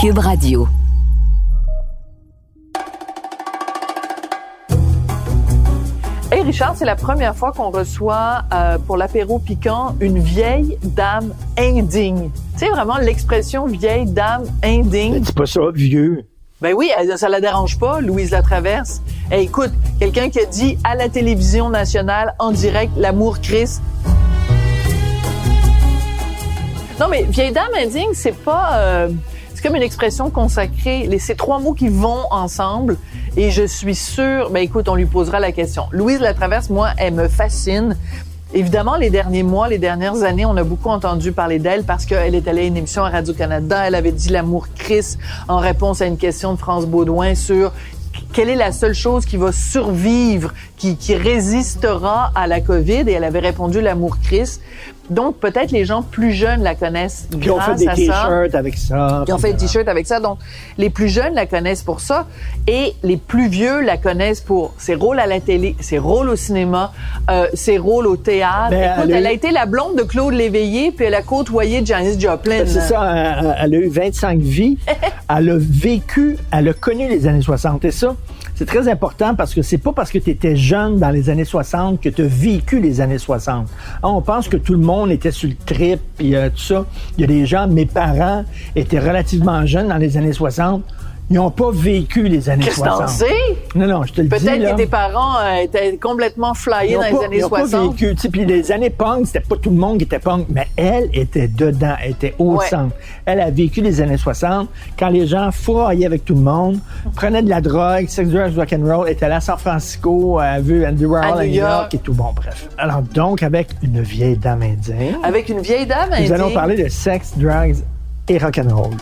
Cube Radio. Hey Richard, c'est la première fois qu'on reçoit pour l'apéro piquant une vieille dame indigne. Tu sais, vraiment l'expression vieille dame indigne. Dis pas ça, vieux. Ben oui, ça la dérange pas, Louise Latraverse. Hey, écoute, quelqu'un qui a dit à la télévision nationale, en direct, l'amour Christ. Non, mais vieille dame indigne, c'est pas... c'est comme une expression consacrée. Ces trois mots qui vont ensemble. Et je suis sûre... Ben écoute, on lui posera la question. Louise Latraverse, moi, elle me fascine. Évidemment, les derniers mois, les dernières années, on a beaucoup entendu parler d'elle parce qu'elle est allée à une émission à Radio-Canada. Elle avait dit l'amour Christ en réponse à une question de France Baudouin sur quelle est la seule chose qui va survivre, qui résistera à la COVID. Et elle avait répondu l'amour Christ. Donc, peut-être les gens plus jeunes la connaissent grâce à ça. Qui ont fait des t-shirts avec ça. Qui ont fait des t-shirts avec ça. Donc, les plus jeunes la connaissent pour ça. Et les plus vieux la connaissent pour ses rôles à la télé, ses rôles au cinéma, ses rôles au théâtre. Mais écoute, elle a été la blonde de Claude Léveillé, puis elle a côtoyé Janis Joplin. C'est ça, elle a eu 25 vies. Elle a vécu, elle a connu les années 60. Et ça, c'est très important parce que c'est pas parce que tu étais jeune dans les années 60 que tu as vécu les années 60. On pense que tout le monde était sur le trip et tout ça. Il y a des gens, mes parents étaient relativement jeunes dans les années 60. Ils n'ont pas vécu les années 60. Qu'est-ce que t'en sais? Non, je te le dis. Peut-être là. que tes parents étaient complètement flyés dans les années 60. Ils n'ont pas vécu. Puis les années punk, c'était pas tout le monde qui était punk, mais elle était dedans, elle était au centre. Elle a vécu les années 60, quand les gens fourraillaient avec tout le monde, prenaient de la drogue, sex, drugs, rock'n'roll, était allée à San Francisco, a vu Andy Warhol à New York et tout. Bon, bref. Alors donc, avec une vieille dame indienne. Avec une vieille dame indienne. Nous allons parler de sex, drugs et rock'n'roll.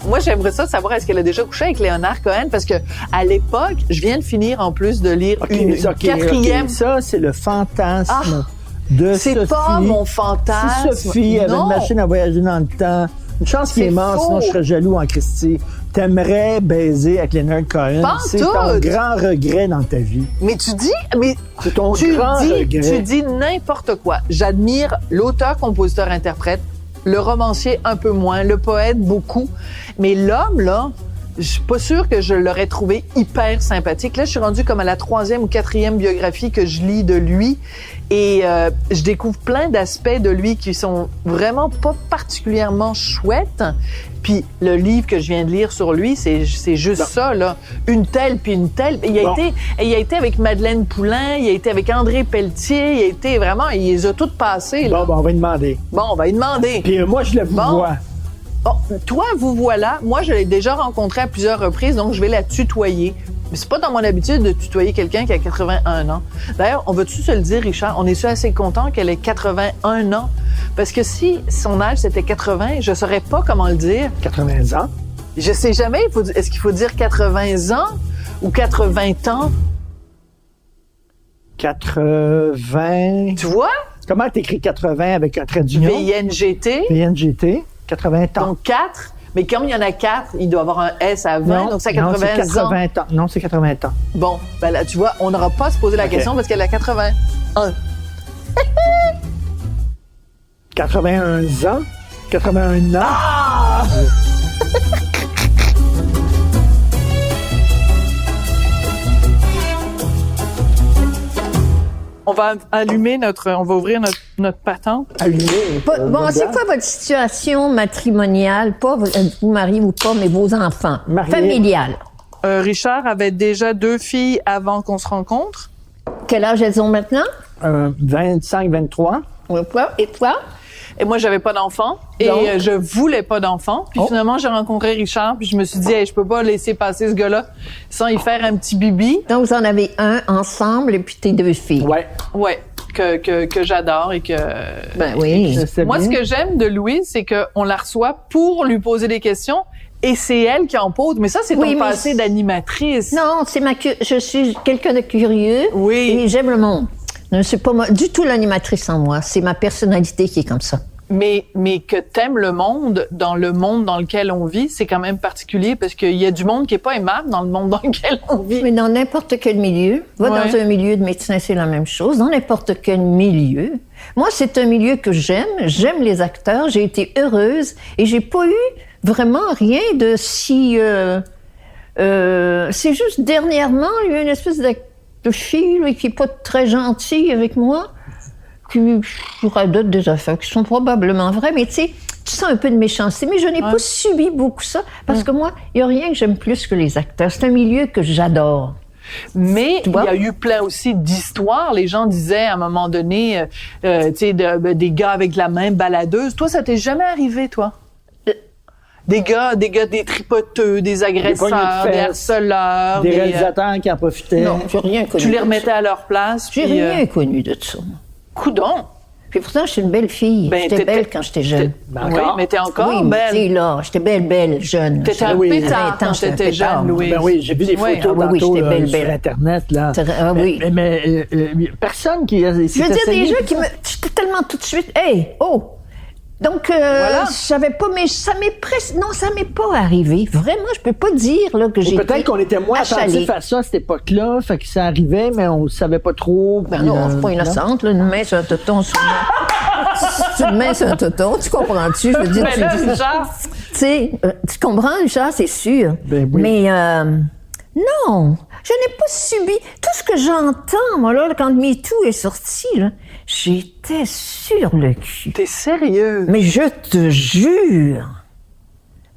Moi, j'aimerais ça savoir, est-ce qu'elle a déjà couché avec Léonard Cohen? Parce que à l'époque, je viens de finir en plus de lire une quatrième... Ça, c'est le fantasme de Sophie. C'est pas mon fantasme. Si Sophie avait une machine à voyager dans le temps, une chance qu'il est mort, sinon je serais jaloux en Christie. T'aimerais baiser avec Leonard Cohen. C'est ton grand regret dans ta vie. Mais tu dis... c'est ton grand regret. Tu dis n'importe quoi. J'admire l'auteur, compositeur, interprète, le romancier un peu moins, le poète beaucoup. Mais l'homme, là, je suis pas sûre que je l'aurais trouvé hyper sympathique. Là, je suis rendue comme à la 3e ou 4e biographie que je lis de lui. Et je découvre plein d'aspects de lui qui sont vraiment pas particulièrement chouettes. Puis le livre que je viens de lire sur lui, c'est juste ça, là. Une telle, puis une telle. Il a été avec Madeleine Poulain, il a été avec André Pelletier, il a été vraiment... Il les a toutes passées, là. Bon, on va lui demander. Bon, on va lui demander. Puis moi, je le vois. Bon, toi, vous voilà. Moi, je l'ai déjà rencontrée à plusieurs reprises, donc je vais la tutoyer. Mais c'est pas dans mon habitude de tutoyer quelqu'un qui a 81 ans. D'ailleurs, on va-tu se le dire, Richard? On est-tu assez content qu'elle ait 81 ans? Parce que si son âge, c'était 80, je saurais pas comment le dire. 80 ans? Je sais jamais. Est-ce qu'il faut dire 80 ans ou 80 ans? 80... Tu vois? Comment t'écris 80 avec un trait d'union? VINGT. VINGT. 80 ans. Donc 4. Mais comme il y en a 4, il doit avoir un S à 20, donc c'est 80 ans. C'est 80 ans. Non, c'est 80 ans. Bon, ben là, tu vois, on n'aura pas à se poser la question parce qu'elle a 81. 81 ans? 81 ans? Ah! On va ouvrir notre patente. Allumer. Bon, c'est quoi votre situation matrimoniale? Pas vous mariez ou pas, mais vos enfants. Familiale. Richard avait déjà 2 filles avant qu'on se rencontre. Quel âge elles ont maintenant? 25, 23. Et toi? Et moi, j'avais pas d'enfant. Et je voulais pas d'enfant. Puis finalement, j'ai rencontré Richard. Puis je me suis dit, hey, je peux pas laisser passer ce gars-là sans y faire un petit bibi. Donc, vous en avez un ensemble et puis tes 2 filles. Ouais. Que j'adore et que... Ben oui. Moi, ce que j'aime de Louise, c'est qu'on la reçoit pour lui poser des questions. Et c'est elle qui en pose. Mais ça, c'est ton passé d'animatrice. Non, je suis quelqu'un de curieux. Oui. Et j'aime le monde. Je ne suis pas du tout l'animatrice en moi. C'est ma personnalité qui est comme ça. Mais que t'aimes le monde dans lequel on vit, c'est quand même particulier parce qu'il y a du monde qui est pas aimable dans le monde dans lequel on vit. Mais dans n'importe quel milieu. Va dans un milieu de médecin, c'est la même chose. Dans n'importe quel milieu. Moi, c'est un milieu que j'aime. J'aime les acteurs. J'ai été heureuse et j'ai pas eu vraiment rien de si... c'est juste dernièrement, il y a eu une espèce de fille là, qui est pas très gentille avec moi. Qui radote des affaires qui sont probablement vraies, mais tu sais, tu sens un peu de méchanceté. Mais je n'ai pas subi beaucoup ça, parce que moi, il n'y a rien que j'aime plus que les acteurs. C'est un milieu que j'adore. Mais il y a eu plein aussi d'histoires. Les gens disaient à un moment donné, tu sais, des gars avec la main baladeuse. Toi, ça t'est jamais arrivé, toi? Des gars, des tripoteux, des agresseurs, des harceleurs. Des réalisateurs qui en profitaient. Non, j'ai rien connu. Tu les remettais à leur place. J'ai rien connu de ça. Coudon. Puis pourtant, je suis une belle fille. J'étais belle quand j'étais jeune. Oui, mais t'es encore belle. Oui, là, j'étais belle, jeune. T'étais un pétard quand t'étais jeune, Louise. Ben oui, j'ai vu des photos tantôt j'étais belle. sur Internet, là. Oui. Mais personne qui... Je veux dire, des gens qui me... J'étais tellement tout de suite... Hey, oh! Donc, je savais pas, mais ça m'est presque... Non, ça m'est pas arrivé. Vraiment, je peux pas dire là, que j'ai peut-être qu'on était moins attentifs à ça à cette époque-là, fait que ça arrivait, mais on savait pas trop. Ben non, je suis pas innocente, là, une main sur un toton. Une main sur un toton, tu comprends-tu? Je veux dire, mais là, Richard... Tu sais, tu comprends, Richard, c'est sûr. Ben oui. Mais non, je n'ai pas subi... Tout ce que j'entends, moi, là, quand MeToo est sorti, là, j'étais sur le cul. T'es sérieux? Mais je te jure.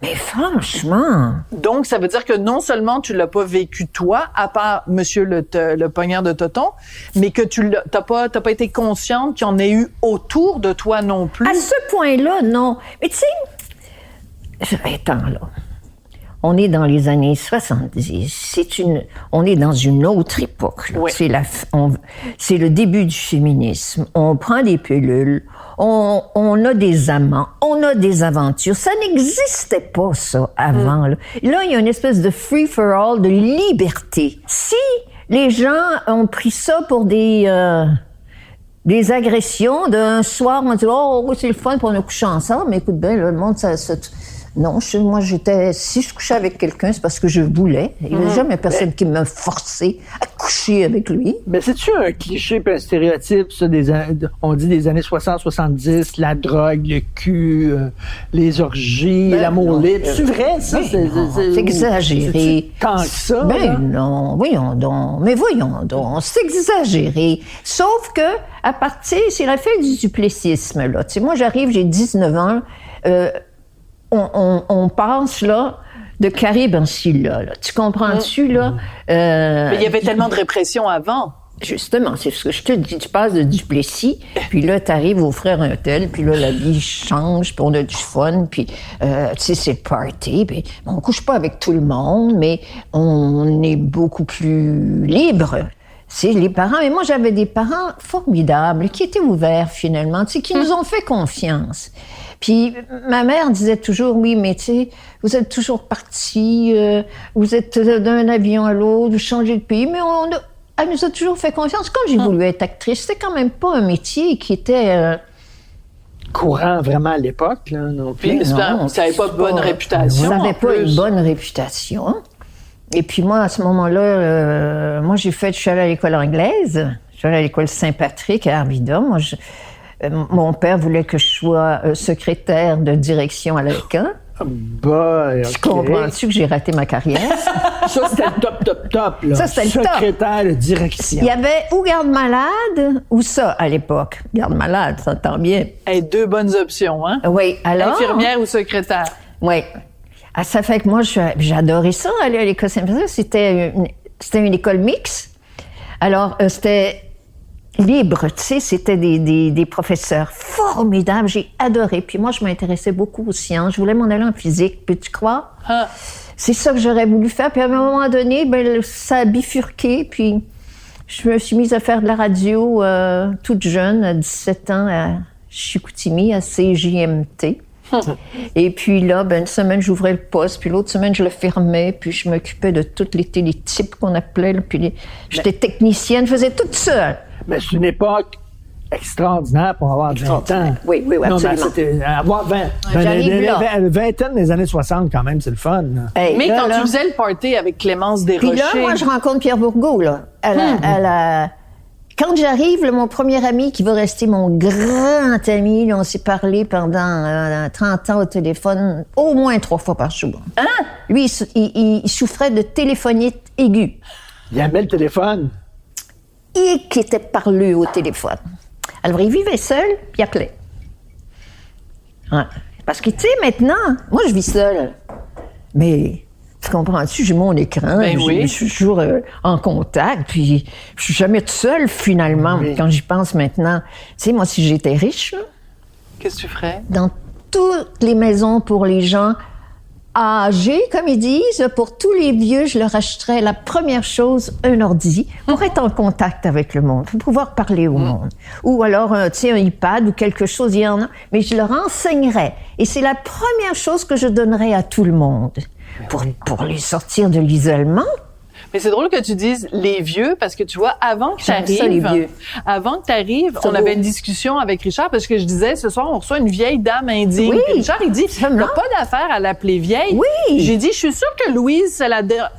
Mais franchement... Donc, ça veut dire que non seulement tu l'as pas vécu toi, à part monsieur le poignard de Toton, mais que t'as pas été consciente qu'il y en ait eu autour de toi non plus. À ce point-là, non. Mais tu sais... Attends, là. On est dans les années 70. On est dans une autre époque. Là. Oui. C'est le début du féminisme. On prend des pilules. On a des amants. On a des aventures. Ça n'existait pas, ça, avant. Là, il y a une espèce de free-for-all, de liberté. Si les gens ont pris ça pour des agressions d'un soir, on dit « Oh, c'est le fun, puis on a couché ensemble. » Mais écoute bien, là, le monde, non, moi, si je couchais avec quelqu'un, c'est parce que je voulais. Il n'y a jamais personne qui m'a forcé à coucher avec lui. Mais c'est-tu un cliché et un stéréotype, ça, on dit des années 60-70, la drogue, le cul, les orgies, l'amour libre. C'est vrai, ça? C'est exagéré. Tant que ça? Non, voyons donc. Mais voyons donc, c'est exagéré. Sauf que, à partir, c'est l'effet du duplessisme, là. Tu sais, moi, j'arrive, j'ai 19 ans, on passe, là, de Caribe en Scylla, là. Tu comprends-tu, là? Mais il y avait tellement de répression avant. Justement, c'est ce que je te dis. Tu passes de Duplessis, puis là, t'arrives au frère un tel, puis là, la vie change, puis on a du fun, puis, tu sais, c'est le party, puis on couche pas avec tout le monde, mais on est beaucoup plus libre. C'est les parents. Et moi, j'avais des parents formidables, qui étaient ouverts, finalement, tu sais, qui nous ont fait confiance. Puis ma mère disait toujours, oui, mais tu sais, vous êtes toujours partis, vous êtes d'un avion à l'autre, vous changez de pays, mais elle nous a toujours fait confiance. Quand j'ai voulu être actrice, c'était quand même pas un métier qui était... courant vraiment à l'époque, là, non plus. Puis, ça n'avait pas de bonne réputation. Ça n'avait pas une bonne réputation. Et puis moi, à ce moment-là, je suis allée à l'école anglaise, je suis allée à l'école Saint-Patrick à Arvida. Mon père voulait que je sois secrétaire de direction à l'ALCAN. Okay. Tu comprends-tu que j'ai raté ma carrière? Ça, c'était le top, là. Ça, c'était le top. Secrétaire de direction. Il y avait ou garde-malade ou ça, à l'époque. Garde-malade, ça entend bien. Hey, deux bonnes options, hein? Oui, alors... Infirmière ou secrétaire? Oui. Ah, ça fait que moi, j'adorais ça, aller à l'école Saint-Patrick. C'était une école mixte. Alors, c'était libre, tu sais, c'était des professeurs formidables. J'ai adoré. Puis moi, je m'intéressais beaucoup aux sciences. Je voulais m'en aller en physique. Puis tu crois? Ah. C'est ça que j'aurais voulu faire. Puis à un moment donné, ça a bifurqué. Puis je me suis mise à faire de la radio toute jeune, à 17 ans, à Chicoutimi, à CJMT. Et puis là, une semaine, j'ouvrais le poste, puis l'autre semaine, je le fermais, puis je m'occupais de tous les télétypes qu'on appelait, là, puis j'étais technicienne, je faisais tout ça. Mais c'est une époque extraordinaire pour avoir 20 ans. Oui, Non, absolument. c'était avoir 20. J'arrive là. La vingtaine des années 60, quand même, c'est le fun. Là. Hey, Mais là, quand là. tu faisais le party avec Clémence Puis Desrochers... là, moi, je rencontre Pierre Bourgault, là. Quand j'arrive, là, mon premier ami qui va rester mon grand ami, là, on s'est parlé pendant 30 ans au téléphone, au moins 3 fois par jour. Hein? Lui, il souffrait de téléphonite aiguë. Il aimait le téléphone. Et qui était parlé au téléphone. Alors, il vivait seul, puis il appelait. Ouais. Parce que, tu sais, maintenant, moi, je vis seule. Mais, tu comprends-tu, j'ai mon écran, Ben oui. je suis toujours en contact, puis je suis jamais toute seule, finalement, Oui. quand j'y pense maintenant. Tu sais, moi, si j'étais riche, là, Qu'est-ce que tu ferais? dans toutes les maisons pour les gens âgés, comme ils disent, pour tous les vieux, je leur achèterais la première chose, un ordi, pour être en contact avec le monde, pour pouvoir parler au monde. Ou alors, tu sais, un iPad ou quelque chose, il y en a, mais je leur enseignerais. Et c'est la première chose que je donnerais à tout le monde, pour les sortir de l'isolement. Mais c'est drôle que tu dises les vieux, parce que tu vois, avant que tu J'aime ça, les vieux. arrives, C'est on beau. avait une discussion avec Richard, parce que je disais, ce soir, on reçoit une vieille dame indigne. Oui. Puis Richard, il dit, Ça, t'as non. pas d'affaire à l'appeler vieille. Oui. J'ai dit, je suis sûre que Louise,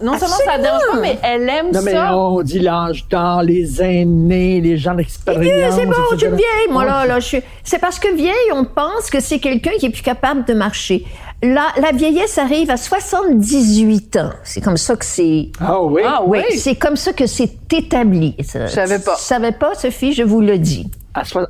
non seulement ça la dérange pas, mais elle aime Non, mais ça. on dit l'âge d'or, les aînés, les gens d'expérience. C'est bon, je suis etc. vieille, moi, là. C'est parce que vieille, on pense que c'est quelqu'un qui est plus capable de marcher. La vieillesse arrive à 78 ans. C'est comme ça que c'est... Ah oui? Ah oui. Oui, c'est comme ça que c'est établi. Je savais pas. Tu savais pas, Sophie, je vous le dis.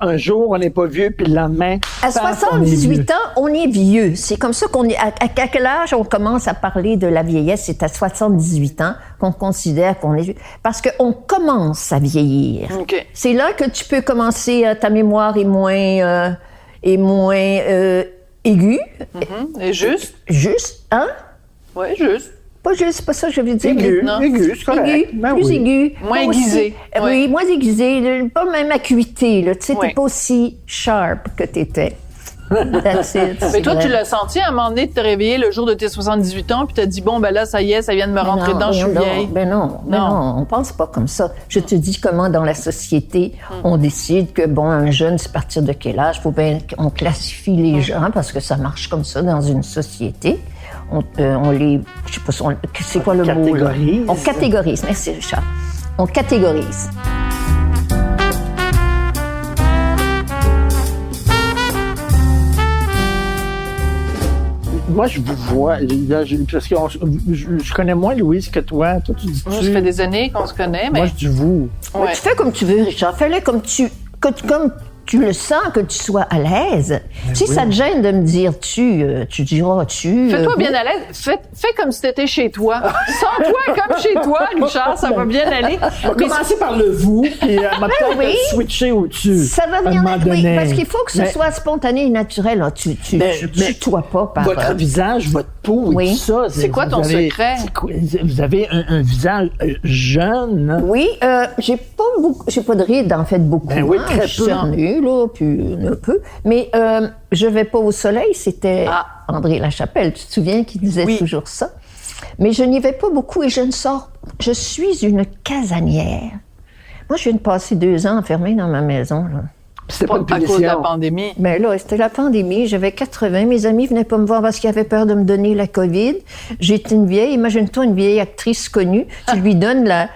Un jour, on n'est pas vieux, puis le lendemain, À paf, on est vieux. 78 ans, on est vieux. C'est comme ça qu'on est... À quel âge on commence à parler de la vieillesse? C'est à 78 ans qu'on considère qu'on est vieux. Parce qu'on commence à vieillir. OK. C'est là que tu peux commencer, ta mémoire est moins aiguë. Et juste? Juste, hein? Oui, juste. Pas juste, c'est pas ça que je veux dire. Aigu, Non. aigu, c'est correct. Aigu, Ben plus oui. aigu. Moins Pas aussi- aiguisé. Oui, Ouais. moins aiguisé. Pas même acuité, là. Tu sais, Ouais. t'es pas aussi sharp que t'étais. That's it. Mais c'est toi, vrai. tu l'as senti à un moment donné de te réveiller le jour de tes 78 ans, puis t'as dit, bon, ben là, ça y est, ça vient de me rentrer Non, dedans, je suis non, vieille. Ben non, on pense pas comme ça. Je te dis comment dans la société, on décide que, bon, un jeune, c'est à partir de quel âge? Faut bien qu'on classifie les gens parce que ça marche comme ça dans une société. On les... Je sais pas, c'est quoi le mot, là? Catégorise. On catégorise. Merci, Richard. On catégorise. Moi, je vous vois, là, parce que je connais moins Louise que toi. Toi, tu dis Ça fait des années qu'on se connaît, mais... Moi, je dis vous. Ouais. Tu fais comme tu veux, Richard. Fais-le comme comme tu le sens, que tu sois à l'aise. Si ça te gêne de me dire tu diras tu. Fais-toi bien à l'aise. Fais comme si t'étais chez toi. Sens-toi comme chez toi, Richard, ça va bien aller. On va commencer par le vous, puis on va peut-être oui. switcher au-dessus. Ça va à un venir moment oui, donné. parce qu'il faut que ce Mais soit spontané et naturel. Là. Tu tutoies pas par... Votre visage, votre peau et Oui. tout ça. C'est quoi ton secret? Vous avez un visage jeune. Hein? Oui, j'ai pas de rides, en fait, beaucoup. Ben oui, très Je suis peu. cernue, là, puis un peu. Mais je vais pas au soleil, c'était André Lachapelle, tu te souviens, qui disait Oui. toujours ça. Mais je n'y vais pas beaucoup et je ne sors. Je suis une casanière. Moi, je viens de passer 2 ans enfermée dans ma maison, là. C'était pas Pas une à cause de la punition. pandémie. Mais là, c'était la pandémie, j'avais 80, mes amis venaient pas me voir parce qu'ils avaient peur de me donner la COVID. J'étais une vieille, imagine-toi une vieille actrice connue, tu lui donnes la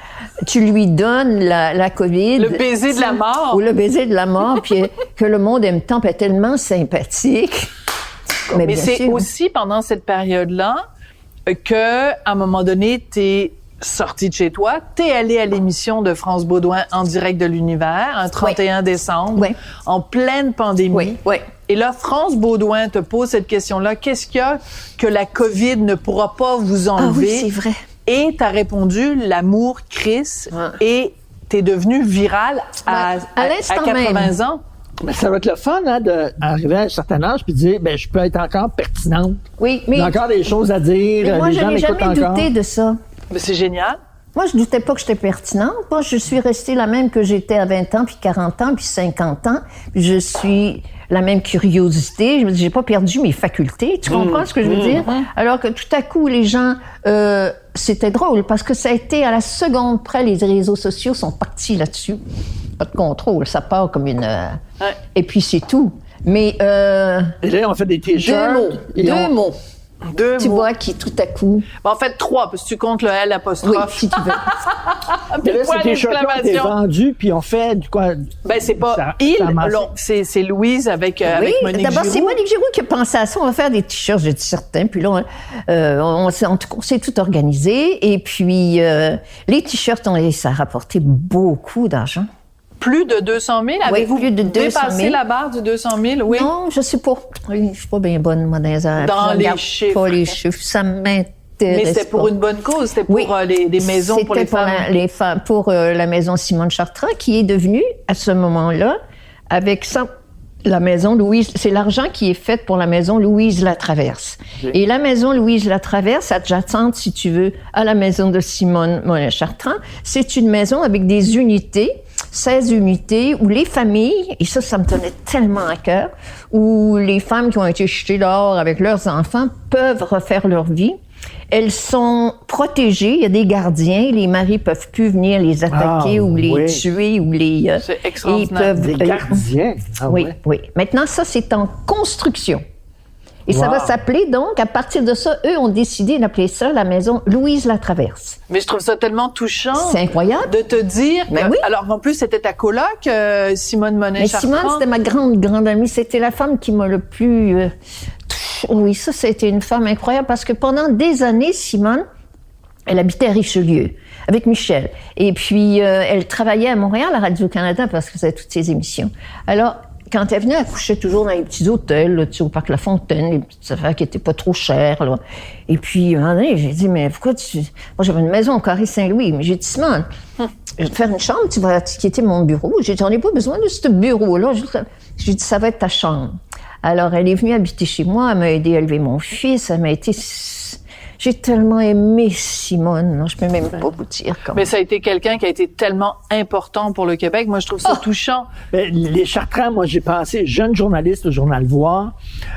COVID. Le baiser de la mort. Ou le baiser de la mort, puis que le monde aime tant, puis elle est tellement sympathique. Mais bien c'est sûr. aussi pendant cette période-là que, à un moment donné, t'es sortie de chez toi, t'es allée à l'émission de France Baudouin en direct de l'univers, un 31 décembre, Oui. en pleine pandémie. Oui, oui. Et là, France Baudouin te pose cette question-là. Qu'est-ce qu'il y a que la COVID ne pourra pas vous Ah enlever? oui, c'est vrai. Et t'as répondu l'amour, Chris, Ouais. et t'es devenu viral à, Ouais. À l'instant 80 même. ans. Mais ça va être le fun, hein, d'arriver à un certain âge puis de dire, ben, je peux être encore pertinente. Oui, mais, Il y a encore des choses à dire. mais moi, les je gens n'ai m'écoutent jamais encore. douté de ça. Mais c'est génial. Moi, je doutais pas que j'étais pertinente. Moi, je suis restée la même que j'étais à 20 ans, puis 40 ans, puis 50 ans. Puis je suis la même curiosité. Je me dis, j'ai pas perdu mes facultés. Tu comprends ce que je veux dire? Alors que tout à coup, les gens... c'était drôle, parce que ça a été à la seconde près, les réseaux sociaux sont partis là-dessus. pas de contrôle. Ça part comme une... Ouais. Et puis, c'est tout. Mais Et là, on fait des t-shirts. deux mots. Deux Tu mots. vois, qui tout à coup... Ben, en fait, 3, parce que tu comptes le L apostrophe. Oui, si tu veux. Mais là, Point ces t-shirts-là ont été d'exclamation. vendus, puis on fait du quoi? Ben, c'est pas Ça- il, ça amasse. non, c'est Louise avec Monique d'abord, c'est Giroux. Monique Giroux qui a pensé à ça. On va faire des t-shirts, j'ai dit certains. Puis là, on s'est tout organisé. Et puis, les t-shirts, ça a rapporté beaucoup d'argent. Plus de 200 000? Avez-vous plus de 200 dépassé 000. la barre du 200 000? Oui. Non, je sais pas. Oui, je suis pas bien bonne, moi, dans les affaires. Dans Je les regarde chiffres. pas les chiffres. Ça m'intéresse Mais c'était pour pas. une bonne cause. C'était pour Oui. les maisons pour les C'était femmes. pour la maison Simone Chartrand, qui est devenue, à ce moment-là, avec ça, la maison Louise, c'est l'argent qui est fait pour la maison Louise Latraverse. Et la maison Louise Latraverse, adjacente, si tu veux, à la maison de Simone Chartrand, c'est une maison avec des unités, 16 unités, où les familles, et ça me tenait tellement à cœur, où les femmes qui ont été jetées dehors avec leurs enfants peuvent refaire leur vie. Elles sont protégées, il y a des gardiens, les maris peuvent plus venir les attaquer ou les tuer ou les... C'est extraordinaire. Des gardiens. Ah oui, ouais. oui. Maintenant, ça, c'est en construction. Et ça Wow. va s'appeler, donc, à partir de ça, eux ont décidé d'appeler ça la maison Louise Latraverse. Mais je trouve ça tellement touchant. C'est incroyable. De te dire Ben que, oui. alors en plus c'était ta coloc, Simone Mais Monet-Chartrand. Simone, c'était ma grande amie. C'était la femme qui m'a le plus touchée. Oui, ça, c'était une femme incroyable parce que pendant des années, Simone, elle habitait à Richelieu avec Michel. Et puis, elle travaillait à Montréal, à Radio-Canada, parce que c'était toutes ses émissions. Alors, quand elle venait, elle couchait toujours dans les petits hôtels, là, tu sais, au Parc La Fontaine, les petites affaires qui étaient pas trop chères, là. Et puis, un moment donné, j'ai dit, mais pourquoi tu... Moi, j'avais une maison au Carré Saint-Louis, mais j'ai dit, Simone, je vais te faire une chambre, tu vas quitter mon bureau. J'ai dit, j'en ai pas besoin de ce bureau-là. J'ai dit, ça va être ta chambre. Alors, elle est venue habiter chez moi, elle m'a aidé à élever mon fils, elle m'a été... J'ai tellement aimé Simone, là, je peux même pas vous dire comment. Mais ça a été quelqu'un qui a été tellement important pour le Québec. Moi, je trouve ça touchant. Ben, les Chartrand, moi, j'ai passé jeune journaliste au Journal Voir.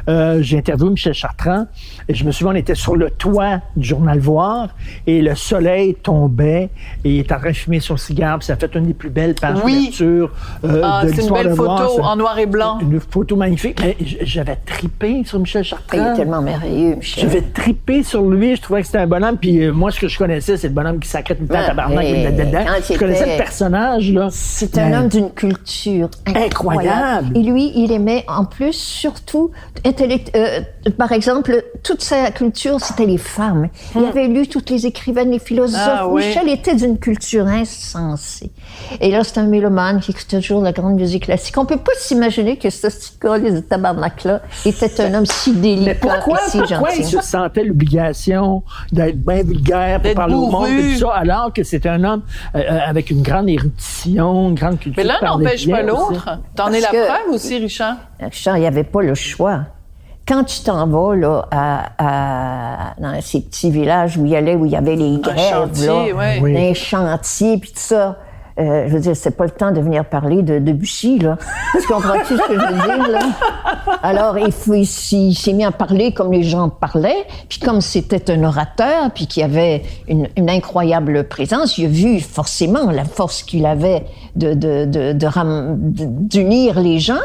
J'ai interviewé Michel Chartrand. Et je me souviens, on était sur le toit du Journal Voir et le soleil tombait et il était en train de fumer son cigare. Puis ça a fait une des plus belles pages Oui. couverture de C'est une l'histoire belle de Voir. photo C'est en noir et blanc. Une photo magnifique. Mais j'avais trippé sur Michel Chartrand. Il est tellement merveilleux, Michel. J'avais trippé sur lui, je trouvais que c'était un bonhomme, puis moi, ce que je connaissais, c'est le bonhomme qui sacrait tout le temps Ouais, tabarnak, et dedans. quand il Je connaissais était- le personnage, là. C'est un homme d'une culture incroyable. Et lui, il aimait en plus, surtout, par exemple, toute sa culture, c'était les femmes. Il avait lu toutes les écrivaines, les philosophes. Ah, oui. Michel était d'une culture insensée. Et là, c'est un mélomane qui écoutait toujours la grande musique classique. On peut pas s'imaginer que ce petit gars, les tabarnak-là, était un homme si délicat Pourquoi et si il gentil. se sentait l'obligation d'être bien vulgaire pour D'être parler au monde bourru. et tout ça, alors que c'est un homme avec une grande érudition, une grande culture. Mais l'un qui parlait n'empêche bien pas aussi. l'autre. T'en es Parce la que- preuve aussi, Richard. Richard, il n'y avait pas le choix. Quand tu t'en vas là, dans ces petits villages où il y avait les grèves, chantier, là, ouais. Oui. les chantiers, puis tout ça, je veux dire, c'est pas le temps de venir parler de Debussy, là. Tu comprends-tu ce que je veux dire, là? Alors, il s'est mis à parler comme les gens parlaient, puis comme c'était un orateur, puis qu'il avait une incroyable présence, il a vu forcément la force qu'il avait d'unir les gens,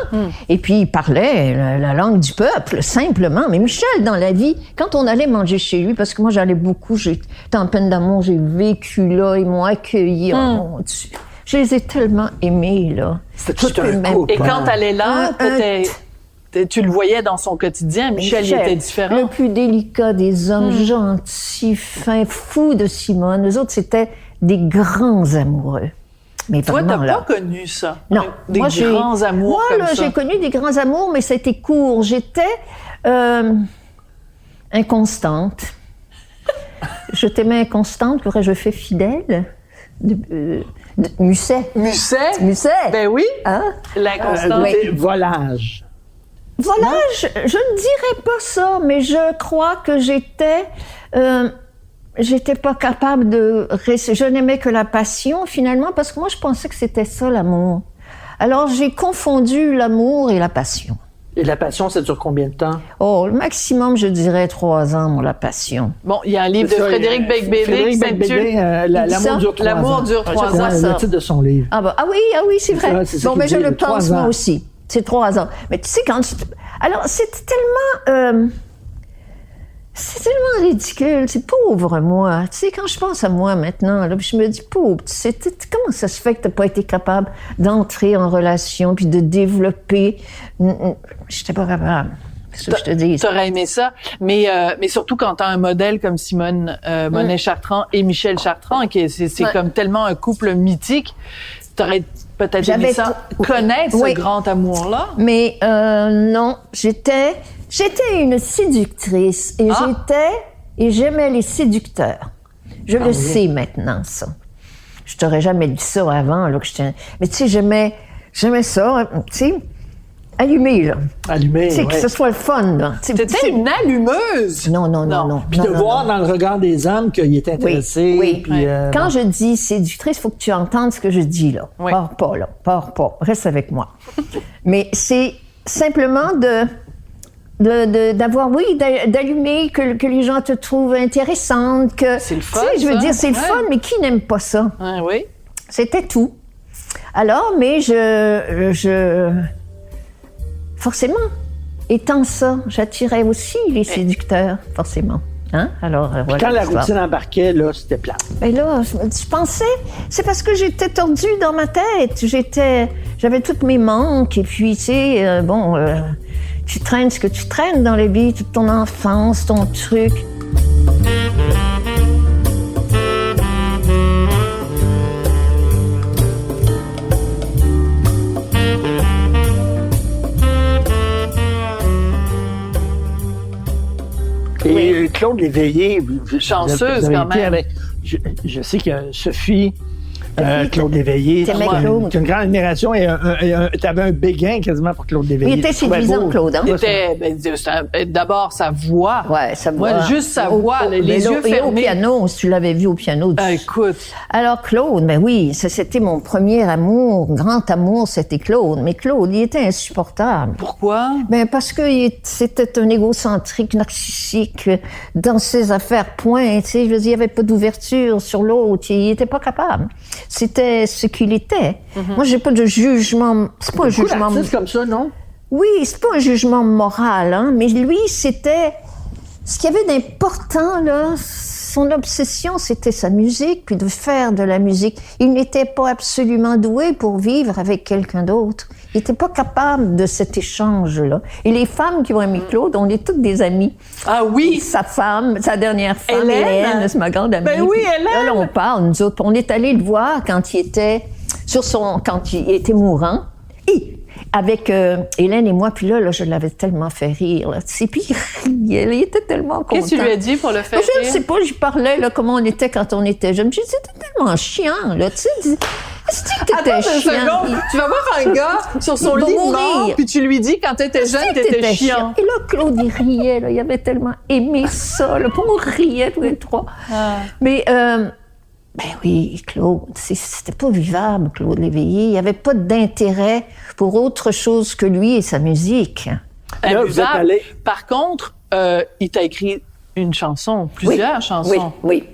et puis il parlait la langue du peuple, simplement. Mais Michel, dans la vie, quand on allait manger chez lui, parce que moi j'allais beaucoup, j'étais en peine d'amour, j'ai vécu là, ils m'ont accueilli, oh mon Dieu. Je les ai tellement aimés, là. C'était tout Je peux un même- couple. Et quand t'allais là, Un- tu le voyais dans son quotidien. Michel, il était différent. Le plus délicat des hommes, gentils, fins, fous de Simone. Eux autres, c'était des grands amoureux. Mais Toi, vraiment, t'as là. pas connu ça. Non. Des Moi, grands amours Moi, comme là, ça. j'ai connu des grands amours, mais c'était court. J'étais inconstante. Je t'aimais inconstante, qu'aurais-je fait fidèle? Musset. Musset? Musset. Ben oui. Hein? L'inconstance. oui. Volage. Voilà, je ne dirais pas ça, mais je crois que j'étais pas capable de... Je n'aimais que la passion, finalement, parce que moi, je pensais que c'était ça, l'amour. Alors, j'ai confondu l'amour et la passion. Et la passion, ça dure combien de temps? Oh, le maximum, je dirais 3 ans, la passion. Bon, il y a un livre de Frédéric Beigbeder qui s'intitule L'amour dure 3 ans. L'amour dure 3 ans. C'est le titre de son livre. Ah oui, c'est vrai. C'est ça Bon, qu'il mais je dit, le pense, 3 ans. moi aussi. C'est 3 ans. Mais tu sais, quand tu... Alors, c'est tellement ridicule. C'est pauvre, moi. Tu sais, quand je pense à moi maintenant, là, puis je me dis, pauvre, tu sais, comment ça se fait que t'as pas été capable d'entrer en relation puis de développer... J'étais pas capable. C'est ce que je te dis. T'aurais aimé ça, mais surtout quand t'as un modèle comme Simone Monet Chartrand et Michel Chartrand, c'est comme tellement un couple mythique, t'aurais peut-être aimé ça, connaître ce grand amour-là. Mais non, j'étais une séductrice et j'aimais les séducteurs. Je le sais maintenant, ça. Je t'aurais jamais dit ça avant, là, que j'étais... Mais tu sais, j'aimais ça, tu sais, allumé, là. Allumé, Tu sais, que ce soit le fun, là. T'étais une allumeuse! Non. Puis de voir dans le regard des hommes qu'il est intéressé. Oui. Puis, Quand je dis séductrice, il faut que tu entendes ce que je dis, là. Oui. Pars pas. Reste avec moi. Mais c'est simplement d'avoir, d'allumer, que les gens te trouvent intéressante, que... C'est le fun, Tu sais, je veux ça. dire, c'est le fun, mais qui n'aime pas ça? Ah, oui. C'était tout. Alors, mais forcément, étant ça, j'attirais aussi les séducteurs, forcément. Hein? Alors, voilà. quand la l'histoire. routine embarquait, là, c'était plat. Ben là, je pensais, c'est parce que j'étais tordue dans ma tête. J'avais tous mes manques, et puis, tu sais, tu traînes ce que tu traînes dans la vie, toute ton enfance, ton truc. Et Claude Léveillé, Chanceuse, vous avez quand été même. avec... Je sais que Sophie, Claude Léveillé, T'aimais tu as Claude. une grande admiration et tu avais un béguin quasiment pour Claude Léveillé. Il était Je trouvais séduisant, beau. Claude, hein? D'abord, sa voix. Ouais, sa voix. Juste sa voix, les mais yeux et fermés. au piano, si tu l'avais vu au piano. Écoute, Alors, Claude, ben oui, c'était mon premier amour, grand amour, c'était Claude. Mais Claude, il était insupportable. pourquoi? Ben parce que c'était un égocentrique, narcissique, dans ses affaires, point. Tu sais, je veux dire, il n'y avait pas d'ouverture sur l'autre. Il n'était pas capable. C'était ce qu'il était. Moi, j'ai pas de jugement. C'est pas un Beaucoup jugement. d'artistes comme ça, non? Oui, c'est pas un jugement moral, hein. Mais lui, c'était ce qu'il y avait d'important là. Son obsession, c'était sa musique, puis de faire de la musique. Il n'était pas absolument doué pour vivre avec quelqu'un d'autre. Il n'était pas capable de cet échange-là. Et les femmes qui ont aimé Claude, on est toutes des amies. Ah oui! Sa femme, sa dernière femme, Hélène. c'est ma grande amie. Ben oui, Puis Hélène. Là, on parle, nous autres. On est allés le voir quand il était quand il était mourant. Et avec Hélène et moi, puis là, je l'avais tellement fait rire. Là, tu sais, puis il riait, il était tellement content. Qu'est-ce que tu lui as dit pour le faire Je ne rire? sais pas, j'y parlais, là, comment on était quand on était jeunes. Je disais, c'était tellement chiant, là, tu sais. Est-ce que t'étais Attends une chiant? seconde. Tu vas voir un gars sur son Il va lit de mourir. mort, puis tu lui dis quand t'étais jeune, t'étais chiant. Et là, Claude, il riait, là, il avait tellement aimé ça, là, puis on riait tous les trois. Mais, ben oui, Claude, c'était pas vivable, Claude Léveillé. Il n'y avait pas d'intérêt pour autre chose que lui et sa musique. Là, vous êtes Imbuvable. allé- Par contre, il t'a écrit une chanson, plusieurs chansons. Oui.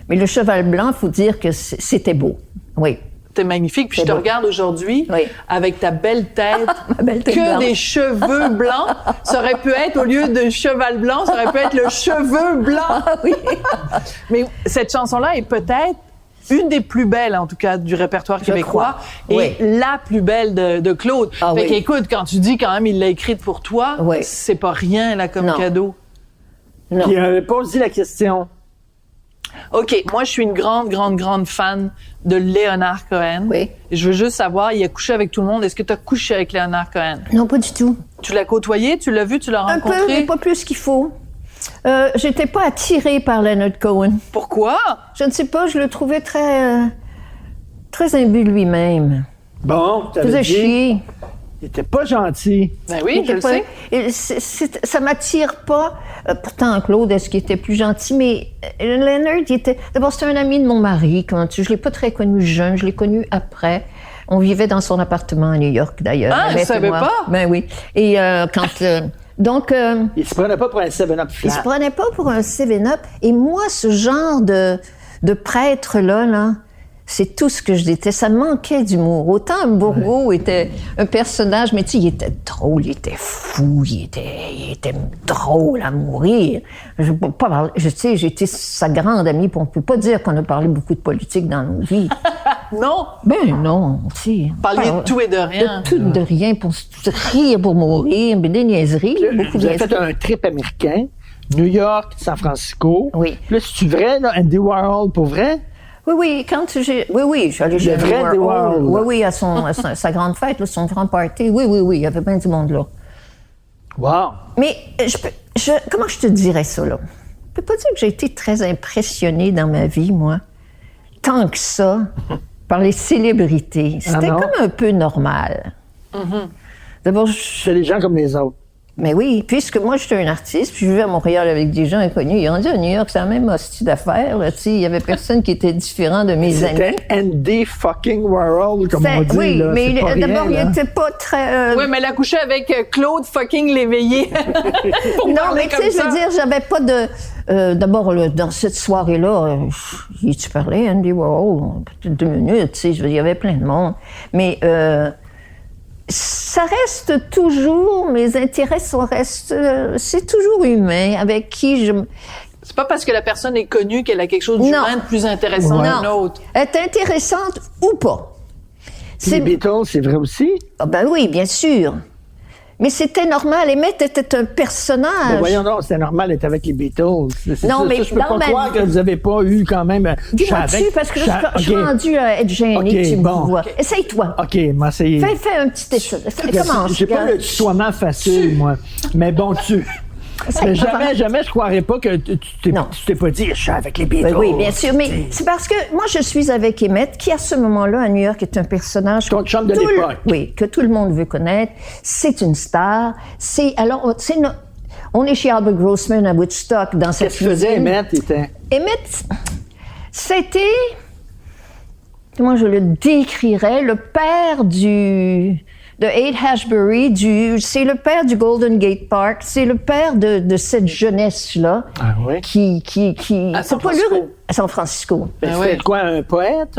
Mais le cheval blanc, il faut dire que c'était beau. Oui. T'es magnifique. Puis je te beau. regarde aujourd'hui Oui. avec ta belle tête, Ma belle tête que blanche. des cheveux blancs. Ça aurait pu être, au lieu de cheval blanc, ça aurait pu être le cheveu blanc. Ah oui. Mais cette chanson-là est peut-être une des plus belles, en tout cas, du répertoire québécois, crois. et Oui. la plus belle de Claude. Ah fait oui. qu'écoute, quand tu dis quand même il l'a écrite pour toi, Oui. c'est pas rien là comme Non. cadeau. Non. Puis posé la question. OK, moi je suis une grande fan de Léonard Cohen. Oui. Je veux juste savoir, il a couché avec tout le monde. Est-ce que tu as couché avec Léonard Cohen? Non, pas du tout. Tu l'as côtoyé, tu l'as vu, tu l'as Un peu, mais rencontré? pas plus qu'il faut. J'étais pas attirée par Leonard Cohen. Pourquoi? Je ne sais pas, je le trouvais très imbu de lui-même. Bon, tu Il faisait avais dit, chier. il était pas gentil. Ben oui, je le sais. Ça m'attire pas. Pourtant, Claude, est-ce qu'il était plus gentil? Mais Leonard, d'abord, c'était un ami de mon mari. Je l'ai pas très connu jeune, je l'ai connu après. On vivait dans son appartement à New York, d'ailleurs. Ah, je Annette et savais moi. pas. Ben oui. Et donc... Il se prenait pas pour un 7-Up il se flat. prenait pas pour un 7-Up. Et moi, ce genre de prêtre-là, là, c'est tout ce que je déteste. Ça manquait d'humour. Autant Bourgault était un personnage, mais tu sais, il était drôle, il était fou, il était drôle à mourir. Je peux pas parler, tu sais, j'étais sa grande amie, puis on peut pas dire qu'on a parlé beaucoup de politique dans nos vies. Non. Ben non, tu sais. Parliez de tout et de rien. De tout, de rien, pour se rire, pour mourir, mais des niaiseries, beaucoup de Vous avez fait niaiseries. un trip américain, New York, San Francisco. Oui. Puis là, c'est-tu vrai, là, Andy Warhol, pour vrai? Oui, je suis allée chez Le vrai Andy Warhol. Oui, à sa grande fête, là, son grand party. Oui, il y avait bien du monde là. Wow! Mais comment je te dirais ça, là? Je peux pas dire que j'ai été très impressionnée dans ma vie, moi, tant que ça, par les célébrités. C'était non? comme un peu normal. D'abord, C'est des gens comme les autres. mais oui, puisque moi, j'étais un artiste, puis je vivais à Montréal avec des gens inconnus. Ils ont dit à New York, c'est la même hostie d'affaires, là, tu sais. Il y avait personne qui était différent de mes amis. C'était Andy fucking Warhol, comme on dit. Oui, là. mais C'est pas d'abord, rien, il là. n'était pas très... Oui, mais elle a couché avec Claude fucking Léveillé. Pour Non, parler mais tu sais, je comme veux ça. dire, j'avais pas de... D'abord, là, dans cette soirée-là, tu parlais, Andy Warhol, peut-être 2 minutes, tu sais, je veux dire, il y avait plein de monde. Mais ça reste toujours, mes intérêts, c'est toujours humain, avec qui je... C'est pas parce que la personne est connue qu'elle a quelque chose d'humain de plus intéressant qu'un autre. Être intéressante ou pas. Puis les Beatles, c'est vrai aussi? Ah ben oui, bien sûr. Mais c'était normal. Emmett était un personnage. Ben voyons donc, c'était normal d'être avec les Beatles. C'est Non, ça, mais ça, je peux dans pas ma croire vie- que vous avez pas eu quand même... Dis-moi-tu, parce que là, je suis rendue à être gênée Ok, que tu me bon. vois. Essaye-toi. OK, moi, c'est... Fais un petit essai. Commence. J'ai pas le tutoiement facile, moi. Mais bon, mais jamais je croirais pas que tu Non. t'es pas dit, je suis avec les Beatles. Oui, bien sûr. Mais c'est parce que moi, je suis avec Emmett, qui à ce moment-là, à New York, est un personnage... Ton chum de tout le- l'époque. Oui, que tout le monde veut connaître. C'est une star. On est chez Albert Grossman à Woodstock, dans cette Qu'est-ce qu'il faisait, cuisine. Emmett? Emmett, c'était... Comment je le décrirais? Le père de Haight-Ashbury, c'est le père du Golden Gate Park, c'est le père de cette jeunesse-là. Ah oui? Qui À San c'est pas lui- Francisco. à San Francisco. Ben, Ah c'était ouais. quoi, un poète?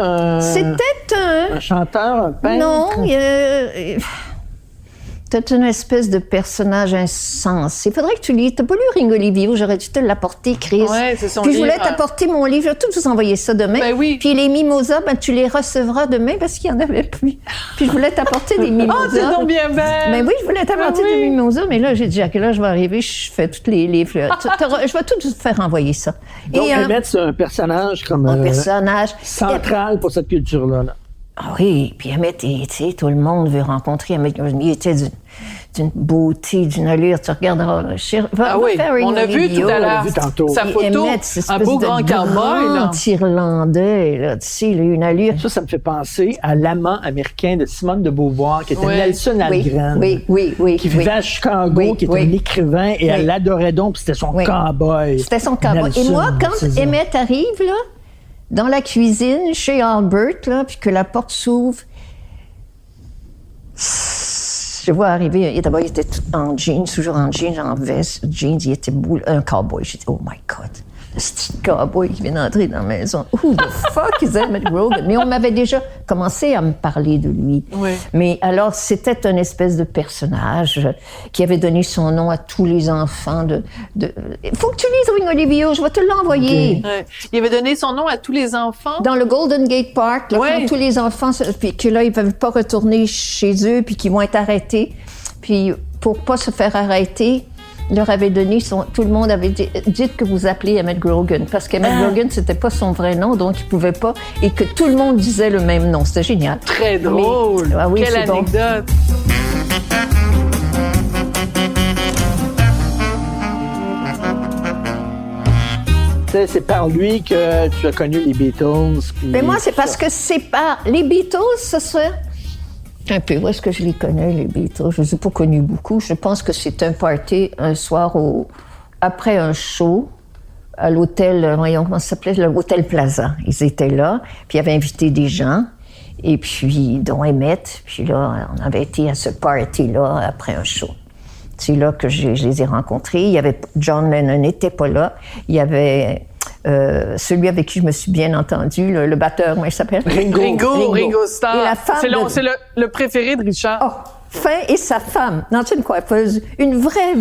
C'était Un chanteur, un peintre? Non, c'était une espèce de personnage insensé. Il faudrait que tu lises. T'as pas lu Ringo Livio, j'aurais dû te l'apporter, Chris. Ouais, c'est son Puis je voulais livre. t'apporter mon livre. Je vais tout vous envoyer ça demain. Ben oui. Puis les mimosas, tu les recevras demain parce qu'il y en avait plus. Puis je voulais t'apporter des mimosas. Oh, c'est donc bien belle! Mais oui, je voulais t'apporter Ah oui. des mimosas, mais là, j'ai dit à quelle heure je vais arriver, je fais toutes les fleurs. Je vais tout te faire envoyer ça. Donc, Et, Emmett, c'est un personnage comme... un personnage. central pour cette culture-là. là. Ah oui, puis Emmett, tu sais, tout le monde veut rencontrer Emmett. Il était d'une beauté, d'une allure. Tu regarderas. Ah oui, on a vu tout à l'heure vu tantôt. sa photo, Emmett, cette un espèce beau de grand cowboy, là. grand Irlandais, là, tu sais, il a une allure. Ça me fait penser à l'amant américain de Simone de Beauvoir, qui était Ouais. Nelson Algren. Oui. Qui vivait à Chicago, Oui, qui était oui. un écrivain, et elle l'adorait donc, puis c'était son Oui. cowboy. C'était son cowboy. Et Nelson, moi, quand c'est ça. Emmett arrive, là, dans la cuisine, chez Albert, là, puis que la porte s'ouvre, je vois arriver, d'abord, il était tout en jeans, toujours en jeans, en veste, jeans, il était un cowboy. J'ai dit, oh my God, ce petit cowboy qui vient d'entrer dans la maison. Who the fuck is Emmett Grogan? Mais on m'avait déjà commencé à me parler de lui. Oui. Mais alors, c'était une espèce de personnage qui avait donné son nom à tous les enfants Il faut que tu lises Ringo Livio, je vais te l'envoyer. Ouais. Il avait donné son nom à tous les enfants. Dans le Golden Gate Park, là, Ouais. quand tous les enfants, puis que là, ils ne peuvent pas retourner chez eux, puis qu'ils vont être arrêtés. Puis pour pas se faire arrêter, il leur avait donné tout le monde avait dit, dites que vous appelez Emmett Grogan, parce qu'Emmett Grogan, c'était pas son vrai nom, donc il pouvait pas, et que tout le monde disait le même nom. C'était génial. Très drôle. Ah oui, Quelle c'est bon. anecdote. Tu sais, c'est par lui que tu as connu les Beatles. puis Mais moi, c'est tout parce ça. que c'est pas... Les Beatles, ce serait... Un peu, où est-ce que je les connais, les Beatles? Je ne les ai pas connus beaucoup. Je pense que c'est un party un soir après un show à l'hôtel, voyons comment ça s'appelait, l'hôtel Plaza. Ils étaient là, puis ils avaient invité des gens. Et puis, dont Emmett. Puis là, on avait été à ce party-là après un show. C'est là que je les ai rencontrés. Il y avait John Lennon n'était pas là. Il y avait celui avec qui je me suis bien entendue, le batteur, comment il s'appelle? Ringo Starr. Et la femme C'est le préféré de Richard. Oh, fin et sa femme. Non, c'est une coiffeuse. Une vraie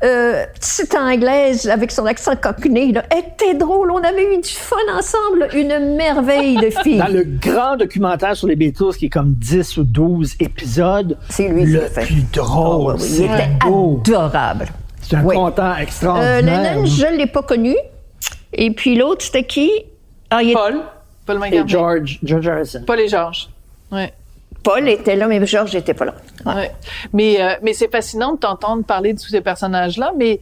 petite Anglaise avec son accent cockney. Là. Elle était drôle. On avait eu du fun ensemble. Une merveille de fille. Dans le grand documentaire sur les Beatles, qui est comme 10 ou 12 épisodes, c'est lui le qui l'a fait. plus drôle. Oui, il était adorable. C'est un content extraordinaire. Lennon, je ne l'ai pas connu. Et puis l'autre, c'était qui? Paul et George Harrison. Paul et George. Ouais. Paul était là, mais George n'était pas là. Ouais. Mais c'est fascinant de t'entendre parler de tous ces personnages-là, mais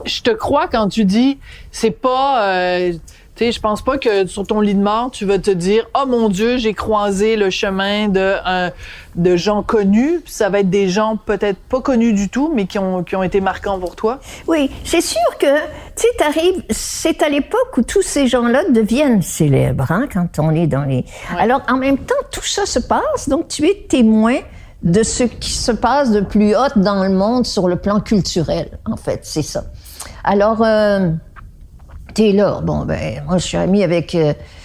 je te crois quand tu dis, c'est pas... tu sais, je pense pas que sur ton lit de mort, tu vas te dire « Oh mon Dieu, j'ai croisé le chemin de gens connus. » Ça va être des gens peut-être pas connus du tout, mais qui ont été marquants pour toi. Oui, c'est sûr que, tu sais, t'arrives, c'est à l'époque où tous ces gens-là deviennent célèbres, hein, quand on est dans les... Ouais. Alors, en même temps, tout ça se passe, donc tu es témoin de ce qui se passe de plus haut dans le monde sur le plan culturel, en fait, c'est ça. Alors... t'es là. Bon, ben, moi, je suis amie avec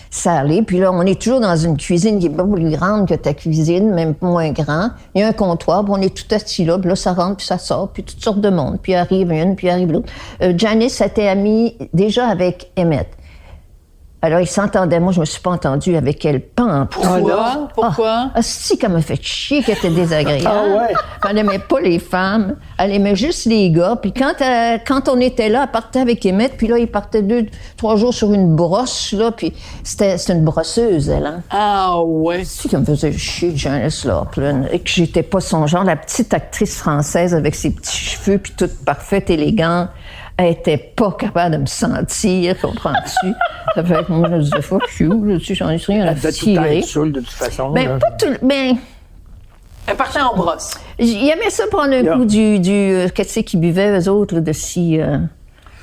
Sally. Puis là, on est toujours dans une cuisine qui est pas plus grande que ta cuisine, même moins grand. Il y a un comptoir, puis on est tout assis là. Puis là, ça rentre, puis ça sort, puis toutes sortes de monde. Puis arrive une, puis arrive l'autre. Janice était amie déjà avec Emmett. Alors, ils s'entendaient. Moi, je me suis pas entendue avec elle. Pourquoi? Si, qu'elle m'a fait chier, qu'elle était désagréable. Ah ouais? Elle n'aimait pas les femmes. Elle aimait juste les gars. Puis quand on était là, elle partait avec Emmett. Puis là, il partait 2-3 jours sur une brosse, là. Puis c'était une brosseuse, elle, hein. Ah ouais? Si, qu'elle me faisait chier, Janice Joplin. Et que j'étais pas son genre. La petite actrice française avec ses petits cheveux, puis toute parfaite, élégante. Elle était pas capable de me sentir, comprends-tu? Ça fait que moi, je disais, fuck you, j'en ai rien à tirer. Elle saoule de toute façon. Ben, pas tout... Ben... Elle partait en brosse. Il aimait ça prendre un coup du qu'est-ce qu'ils buvaient, eux autres,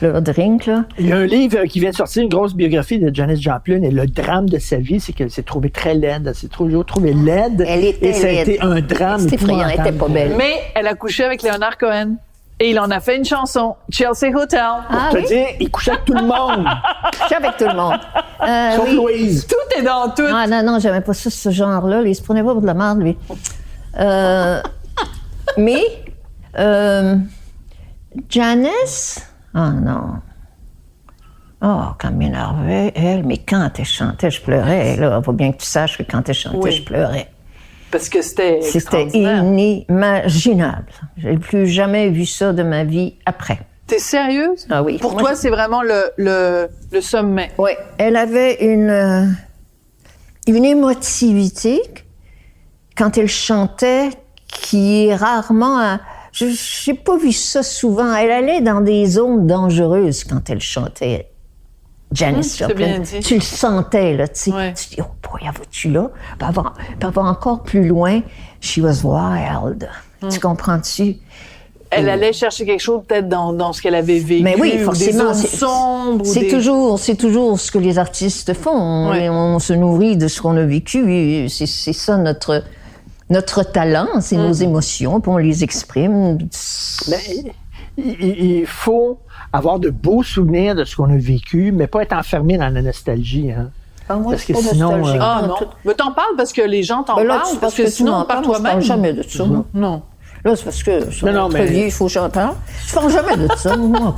leur drink, là. Il y a un livre qui vient de sortir, une grosse biographie de Janis Joplin, et le drame de sa vie, c'est qu'elle s'est trouvée très laide. Elle s'est toujours trouvée laide. Elle était et ça a laide. été un drame. C'était effrayant, elle était pas belle. Mais elle a couché avec Leonard Cohen. Et il en a fait une chanson, Chelsea Hotel. Pour te dire, il couchait avec tout le monde. Couchait avec tout le monde. Sauf oui. Louise. Tout est dans tout. Ah non, j'aimais pas ça, ce genre-là. Il se prenait pas pour de la merde, lui. Mais, Janice... Ah non. Oh, quand elle m'énervait, elle. Mais quand elle chantait, je pleurais. Là, faut bien que tu saches que quand elle chantait, je pleurais. Parce que c'était inimaginable. J'ai plus jamais vu ça de ma vie après. T'es sérieuse? Ah oui. Pour toi, c'est vraiment le sommet. Oui. Elle avait une émotivité quand elle chantait qui est rarement... Je n'ai pas vu ça souvent. Elle allait dans des zones dangereuses quand elle chantait. Janis Joplin. Tu le sentais, là, tu sais. Ouais. Tu dis, oh boy, vas-tu là? Puis elle va encore plus loin. She was wild. Tu comprends-tu? Elle allait chercher quelque chose peut-être dans ce qu'elle avait vécu. Mais oui, forcément. Des zones sombres. C'est toujours ce que les artistes font. Ouais. On se nourrit de ce qu'on a vécu. C'est ça notre talent, c'est nos émotions, puis on les exprime. Mais il faut avoir de beaux souvenirs de ce qu'on a vécu, mais pas être enfermé dans la nostalgie. Hein. Ah, moi, parce que sinon... Ah non, mais t'en parles parce que les gens t'en parlent, parce que sinon, par toi-même... Je parle jamais de ça. Non. Là, c'est parce que sur notre vie, il faut que j'en parle. Je parle jamais de ça. Moi,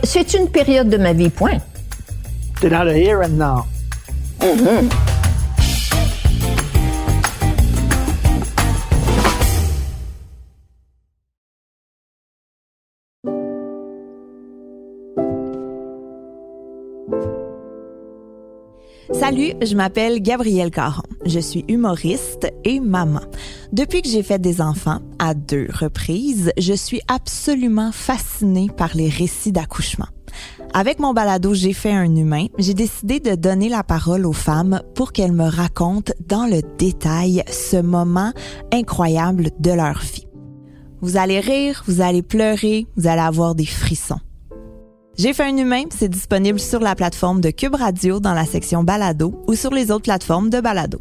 c'est une période de ma vie, point. T'es dans le here and now. Mm-hmm. Salut, je m'appelle Gabrielle Caron. Je suis humoriste et maman. Depuis que j'ai fait des enfants, à 2 reprises, je suis absolument fascinée par les récits d'accouchement. Avec mon balado J'ai fait un humain, j'ai décidé de donner la parole aux femmes pour qu'elles me racontent dans le détail ce moment incroyable de leur vie. Vous allez rire, vous allez pleurer, vous allez avoir des frissons. J'ai fait un humain, c'est disponible sur la plateforme de Cube Radio dans la section Balado ou sur les autres plateformes de Balado.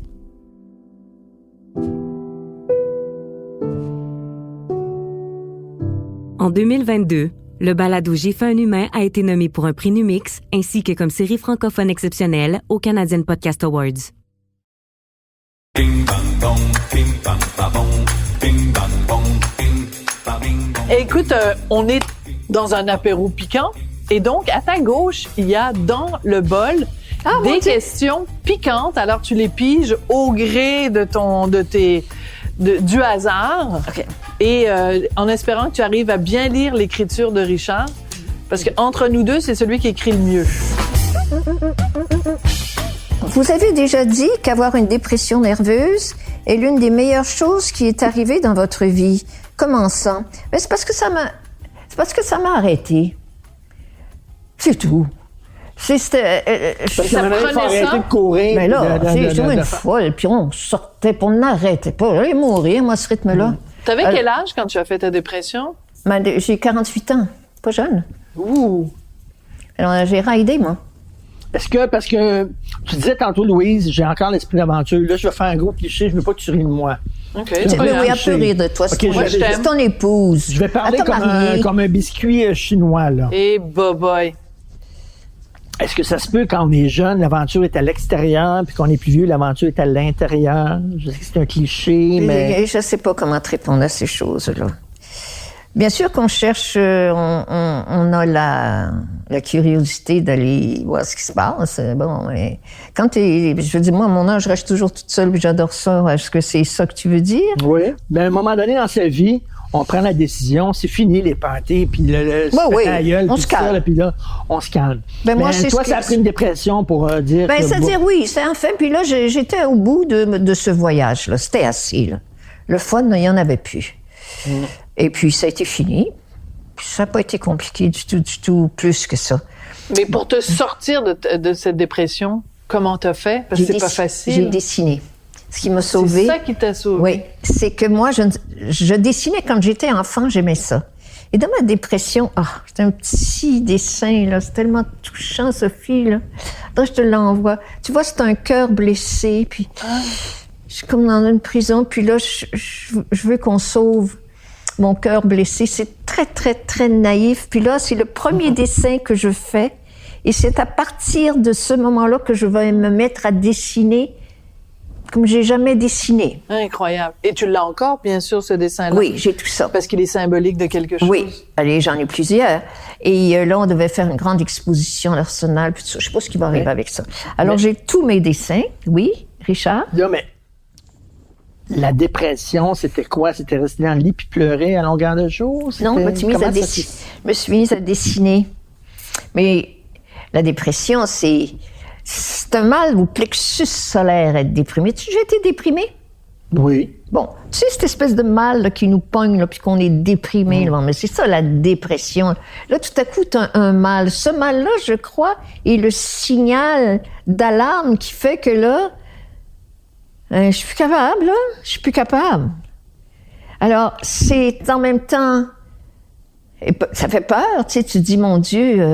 En 2022, le balado J'ai fait un humain a été nommé pour un prix Numix ainsi que comme série francophone exceptionnelle aux Canadian Podcast Awards. Écoute, on est dans un apéro piquant et donc à ta gauche, il y a dans le bol des questions piquantes. Alors tu les piges au gré du hasard. OK. Et en espérant que tu arrives à bien lire l'écriture de Richard, parce qu'entre nous deux, c'est celui qui écrit le mieux. Vous avez déjà dit qu'avoir une dépression nerveuse est l'une des meilleures choses qui est arrivée dans votre vie. Comment ça? Mais c'est parce que ça m'a arrêté. C'est tout. Parce que maintenant, il faut arrêter de courir. Mais là, c'est une folle, puis on sortait, puis on n'arrêtait pas. J'allais mourir, moi, à ce rythme-là. T'avais quel âge quand tu as fait ta dépression? J'ai 48 ans, pas jeune. Ouh! Alors, j'ai raidé, moi. Est-ce que, parce que tu disais tantôt, Louise, j'ai encore l'esprit d'aventure. Là, je vais faire un gros cliché, je veux pas que tu ris de moi. OK. Oui, elle peut rire de toi. Okay, c'est ton épouse. Je vais parler comme un biscuit chinois, là. Et boy. Est-ce que ça se peut, quand on est jeune, l'aventure est à l'extérieur, puis qu'on est plus vieux, l'aventure est à l'intérieur? Je sais que c'est un cliché, mais... Je sais pas comment te répondre à ces choses-là. Bien sûr qu'on cherche, on a la curiosité d'aller voir ce qui se passe. Bon, mais quand je veux dire, moi, à mon âge, je reste toujours toute seule, puis j'adore ça. Est-ce que c'est ça que tu veux dire? Oui. Mais à un moment donné dans sa vie, on prend la décision, c'est fini les parties, puis la gueule, on se calme. Puis là, on se calme. Ben moi, toi, ça a pris une dépression pour dire... Ben, c'est-à-dire, oui, c'est enfin. Puis là, j'étais au bout de ce voyage-là. C'était assez, là. Le fun, il n'y en avait plus. Et puis, ça a été fini. Puis ça n'a pas été compliqué du tout, plus que ça. Mais pour te sortir de cette dépression, comment t'as fait? Parce que c'est pas facile. J'ai dessiné. Ce qui m'a sauvée. C'est ça qui t'a sauvée? Oui. C'est que moi, je dessinais quand j'étais enfant, j'aimais ça. Et dans ma dépression, c'était un petit dessin, là. C'est tellement touchant, Sophie, là. Attends, je te l'envoie. Tu vois, c'est un cœur blessé, puis je suis comme dans une prison, puis là, je veux qu'on sauve mon cœur blessé. C'est très, très, très naïf. Puis là, c'est le premier dessin que je fais. Et c'est à partir de ce moment-là que je vais me mettre à dessiner comme j'ai jamais dessiné. Incroyable. Et tu l'as encore, bien sûr, ce dessin-là? Oui, j'ai tout ça. Parce qu'il est symbolique de quelque chose? Oui. Allez, j'en ai plusieurs. Et là, on devait faire une grande exposition à l'Arsenal, puis tout ça. Je sais pas ce qui va arriver avec ça. Alors, j'ai tous mes dessins. Oui, Richard? Non, mais la dépression, c'était quoi? C'était rester dans le lit puis pleurer à longueur de jour? Non, je me suis mise à dessiner. Mais la dépression, c'est un mal au plexus solaire, être déprimé. Tu as déjà été déprimé? Oui. Bon, tu sais, cette espèce de mal là, qui nous pogne, là, puis qu'on est déprimé. Là, mais c'est ça, la dépression. Là, tout à coup, tu as un mal. Ce mal-là, je crois, est le signal d'alarme qui fait que là, je suis plus capable, là. Je suis plus capable. Alors, c'est en même temps... Ça fait peur, tu sais. Tu te dis, mon Dieu...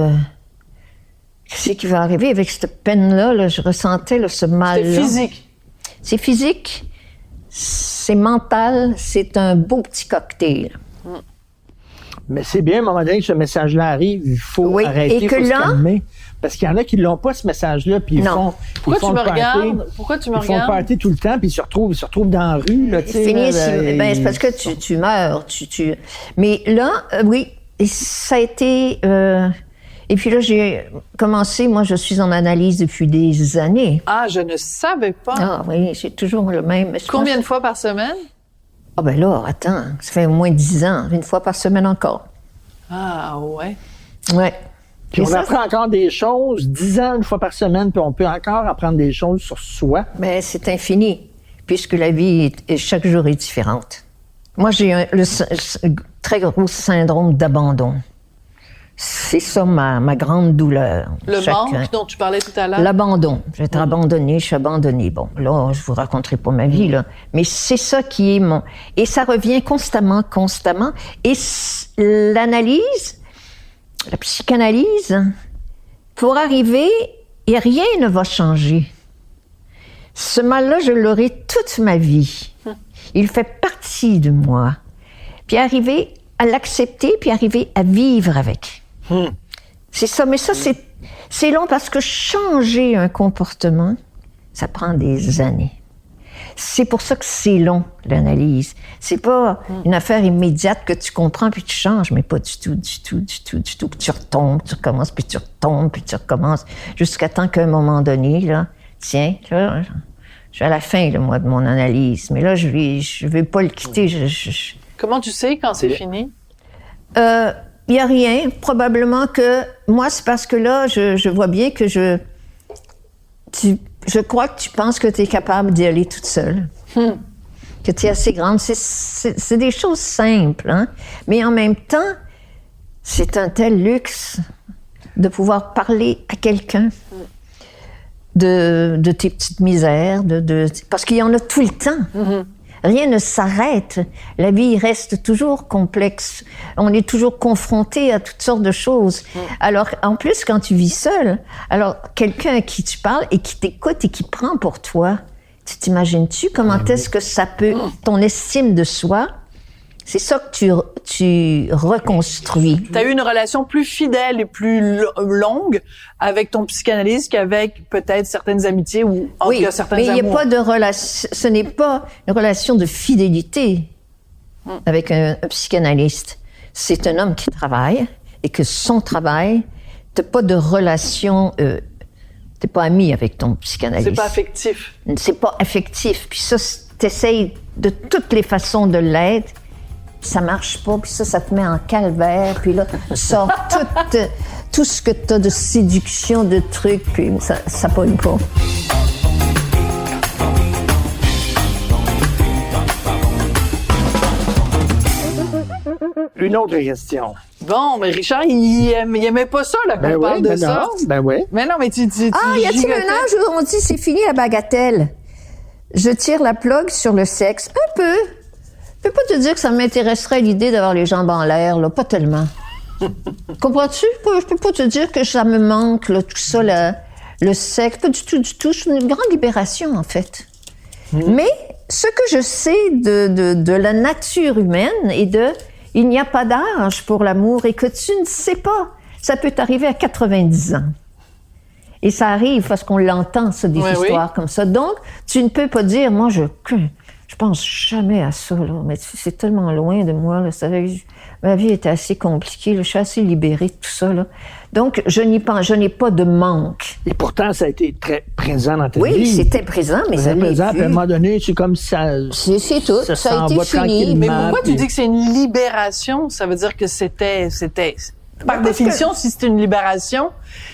Qu'est-ce qui va arriver avec cette peine-là? Là, je ressentais là, ce mal-là. C'est physique. C'est physique, c'est mental, c'est un beau petit cocktail. Mais c'est bien, à un moment donné, que ce message-là arrive, il faut arrêter, il faut se calmer. Parce qu'il y en a qui n'ont pas, ce message-là, puis ils font Pourquoi tu me regardes? Pourquoi tu me regardes? Ils font party tout le temps, puis ils se retrouvent dans la rue. Là, c'est fini, c'est parce que tu meurs. Mais là, oui, et ça a été... Et puis là, j'ai commencé, moi, je suis en analyse depuis des années. Ah, je ne savais pas. Ah oui, c'est toujours le même. Combien de fois par semaine? Ah ben là, attends, ça fait au moins 10 ans, une fois par semaine encore. Ah ouais? Ouais. Puis on apprend encore des choses, 10 ans, une fois par semaine, puis on peut encore apprendre des choses sur soi. Mais c'est infini, puisque la vie, chaque jour est différente. Moi, j'ai le très gros syndrome d'abandon. C'est ça ma grande douleur. Le manque dont tu parlais tout à l'heure? L'abandon. Je vais être abandonnée, je suis abandonnée. Bon, là, je vous raconterai pas ma vie, là. Mais c'est ça qui est mon... Et ça revient constamment. Et l'analyse la psychanalyse, pour arriver, et rien ne va changer. Ce mal-là, je l'aurai toute ma vie. Il fait partie de moi. Puis arriver à l'accepter, puis arriver à vivre avec. C'est ça, mais ça, c'est long parce que changer un comportement, ça prend des années. C'est pour ça que c'est long, l'analyse. C'est pas une affaire immédiate que tu comprends puis tu changes, mais pas du tout. Puis tu retombes, tu recommences, puis tu retombes, puis tu recommences, jusqu'à temps qu'à un moment donné, là, tiens, là, je suis à la fin, là, moi, de mon analyse. Mais là, je vais pas le quitter. Comment tu sais quand c'est fini? Il y a rien. Probablement que moi, c'est parce que là, je vois bien que je crois que tu penses que tu es capable d'y aller toute seule. Que tu es assez grande. C'est des choses simples, hein? Mais en même temps, c'est un tel luxe de pouvoir parler à quelqu'un de tes petites misères, parce qu'il y en a tout le temps. Rien ne s'arrête. La vie reste toujours complexe. On est toujours confronté à toutes sortes de choses. Alors, en plus, quand tu vis seul, alors quelqu'un à qui tu parles et qui t'écoute et qui prend pour toi, tu t'imagines-tu comment est-ce que ça peut... Ton estime de soi, c'est ça que tu reconstruis. Tu as eu une relation plus fidèle et plus longue avec ton psychanalyste qu'avec peut-être certaines amitiés ou en tout cas certains amours. Mais il n'y a pas de relation... Ce n'est pas une relation de fidélité avec un psychanalyste. C'est un homme qui travaille et que son travail... Tu n'as pas de relation... tu n'es pas ami avec ton psychanalyste. C'est pas affectif. C'est pas affectif. Puis ça, tu essayes de toutes les façons de l'être. Ça marche pas, puis ça te met en calvaire, puis là, tu sors tout ce que tu as de séduction, de trucs, puis ça pogne pas. Une autre question. Bon, mais Richard, il aimait pas ça, là, qu'on parle de ça. Ben oui. Mais non, mais tu y a-t-il un âge où on dit c'est fini la bagatelle? Je tire la plug sur le sexe. Un peu. Je peux pas te dire que ça m'intéresserait l'idée d'avoir les jambes en l'air, là. Pas tellement. Comprends-tu? Je peux pas te dire que ça me manque, là, tout ça, le sexe. Pas du tout. C'est une grande libération, en fait. Mais ce que je sais de la nature humaine et il n'y a pas d'âge pour l'amour et que tu ne sais pas. Ça peut t'arriver à 90 ans. Et ça arrive parce qu'on l'entend, ça, des histoires comme ça. Donc, tu ne peux pas dire, moi, je pense jamais à ça, là. Mais c'est tellement loin de moi, là. Ma vie était assez compliquée, là. Je suis assez libérée de tout ça, là. Donc, je n'y pense, je n'ai pas de manque. Et pourtant, ça a été très présent dans ta vie. Oui, c'était présent, mais ça l'est à un moment donné, c'est comme ça. C'est tout. Ça a été fini. Mais pourquoi tu dis que c'est une libération? Ça veut dire que c'était... Par définition, si c'était une libération,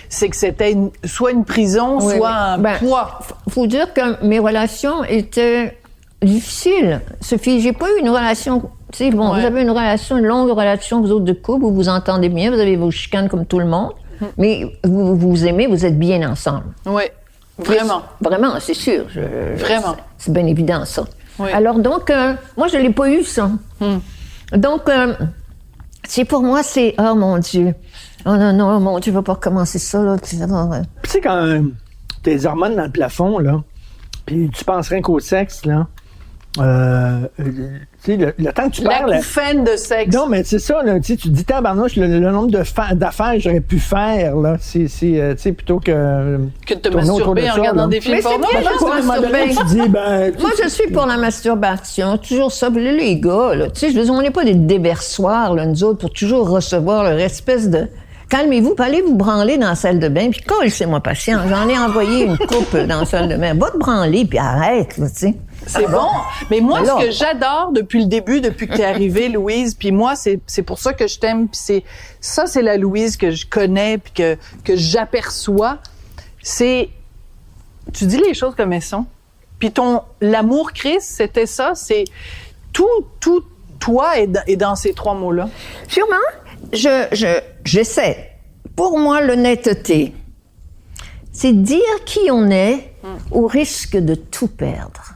c'est que c'était soit une prison, soit un poids. Faut dire que mes relations étaient difficiles. Sophie, j'ai pas eu une relation... Tu sais, bon, vous avez une longue relation, vous autres de couple, vous vous entendez bien, vous avez vos chicanes comme tout le monde, mais vous vous aimez, vous êtes bien ensemble. Oui, vraiment. Vraiment, c'est sûr. Vraiment. C'est bien évident, ça. Oui. Alors donc, moi, je l'ai pas eu, ça. Donc, c'est pour moi, c'est... Oh, mon Dieu. Oh non, mon Dieu, je vais pas recommencer ça, là. Tu sais, quand t'as les hormones dans le plafond, là, puis tu penses rien qu'au sexe, là, tu sais, le temps que tu parles... La couffaine de sexe. Non, mais c'est ça, là, tu te dis, tabarnouche, le nombre d'affaires que j'aurais pu faire, là, tu sais, plutôt que... Que de te masturber en regardant des films porno. Mais c'est bien, masturber. Moi, je suis pour la masturbation, toujours ça. Puis là, les gars, là, tu sais, je veux dire, on n'est pas des déversoirs, là, nous autres, pour toujours recevoir leur espèce de... Calmez-vous, puis allez vous branler dans la salle de bain, puis laissez-moi patient. J'en ai envoyé une couple dans la salle de bain. Va te branler, puis arrête, là, tu sais. C'est bon. Mais moi, ce que j'adore depuis le début, depuis que t'es arrivée, Louise, puis moi, c'est pour ça que je t'aime, puis c'est la Louise que je connais, puis que j'aperçois. C'est, tu dis les choses comme elles sont. Puis l'amour Christ, c'était ça. C'est tout, toi est dans ces trois mots-là. Sûrement. J'essaie. Pour moi, l'honnêteté, c'est dire qui on est au risque de tout perdre.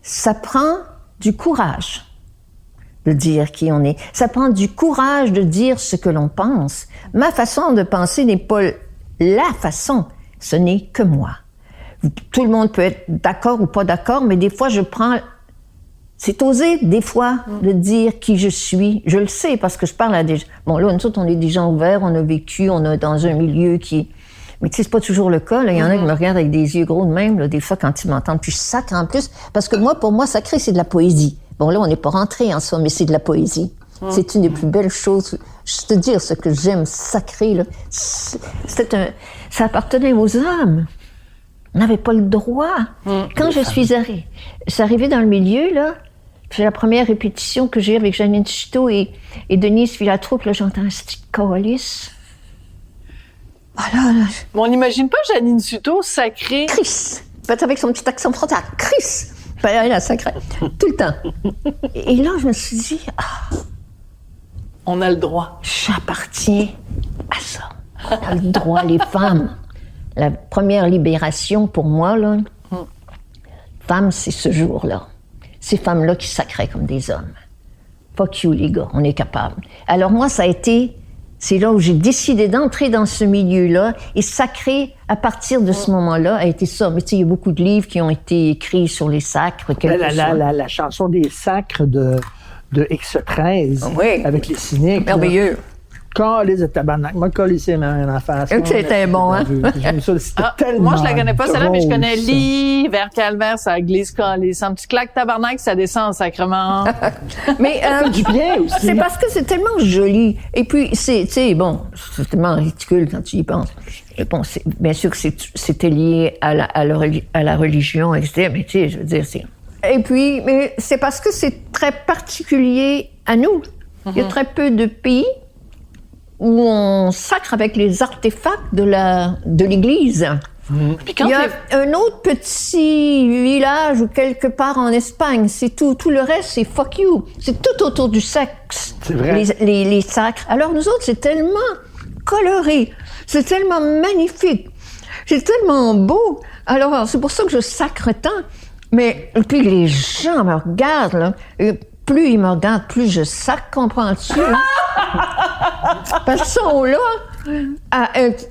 Ça prend du courage. de dire qui on est. Ça prend du courage de dire ce que l'on pense. Ma façon de penser n'est pas la façon, ce n'est que moi. Tout le monde peut être d'accord ou pas d'accord, mais des fois, c'est osé, des fois, de dire qui je suis. Je le sais, parce que je parle à des gens. Bon, là, nous autres, on est des gens ouverts, on a vécu, on est dans un milieu qui... Mais tu sais, c'est pas toujours le cas. Là. Il y en a qui me regardent avec des yeux gros de même, là, des fois, quand ils m'entendent. Puis je sacre en plus, parce que pour moi, sacré, c'est de la poésie. Bon, là, on n'est pas rentré en soi, mais c'est de la poésie. C'est une des plus belles choses. Je te dire ce que j'aime sacré, là. Ça appartenait aux hommes. On n'avait pas le droit. Quand je suis arrivée dans le milieu, là, c'est la première répétition que j'ai avec Janine Chuteau et Denise Villatroupe, là, j'entends un petit calice. Voilà. Là. Mais on n'imagine pas Janine Chuteau sacrée. Chris! Peut-être avec son petit accent frontal. Chris! Ben, elle a sacré. Tout le temps. Et là, je me suis dit, On a le droit. J'appartiens à ça. On a le droit, les femmes. La première libération pour moi, là, femme, c'est ce jour-là. Ces femmes-là qui sacraient comme des hommes. Fuck you, les gars, on est capable. Alors moi, c'est là où j'ai décidé d'entrer dans ce milieu-là et sacrer, à partir de ce moment-là, a été ça. Mais tu sais, il y a beaucoup de livres qui ont été écrits sur les sacres. La chanson des sacres de X13, oui. avec les cyniques. Merveilleux. Calisse de tabarnak. Moi, calisse, c'est ma affaire. C'était bon, hein? C'était tellement moi, je la connais pas, celle-là, mais je connais drôle, lit, vers calvaire, ça glisse, calisse. Un petit claque tabarnak, ça descend en sacrement. Mais du bien aussi. C'est parce que c'est tellement joli. Et puis, tu sais, bon, c'est tellement ridicule quand tu y penses. Et bon, bien sûr que c'était lié à la religion, etc. Mais tu sais, je veux dire, c'est... Et puis, mais c'est parce que c'est très particulier à nous. Il y a très peu de pays où on sacre avec les artefacts de l'Église. Puis quand il y a un autre petit village ou quelque part en Espagne, c'est tout. Tout le reste, c'est fuck you. C'est tout autour du sexe. C'est vrai. Les sacres. Alors nous autres, c'est tellement coloré. C'est tellement magnifique. C'est tellement beau. Alors, c'est pour ça que je sacre tant. Mais, et puis les gens me regardent, là. Et plus ils me regardent, plus je sacre, comprends-tu? Parce qu'ils sont là à être...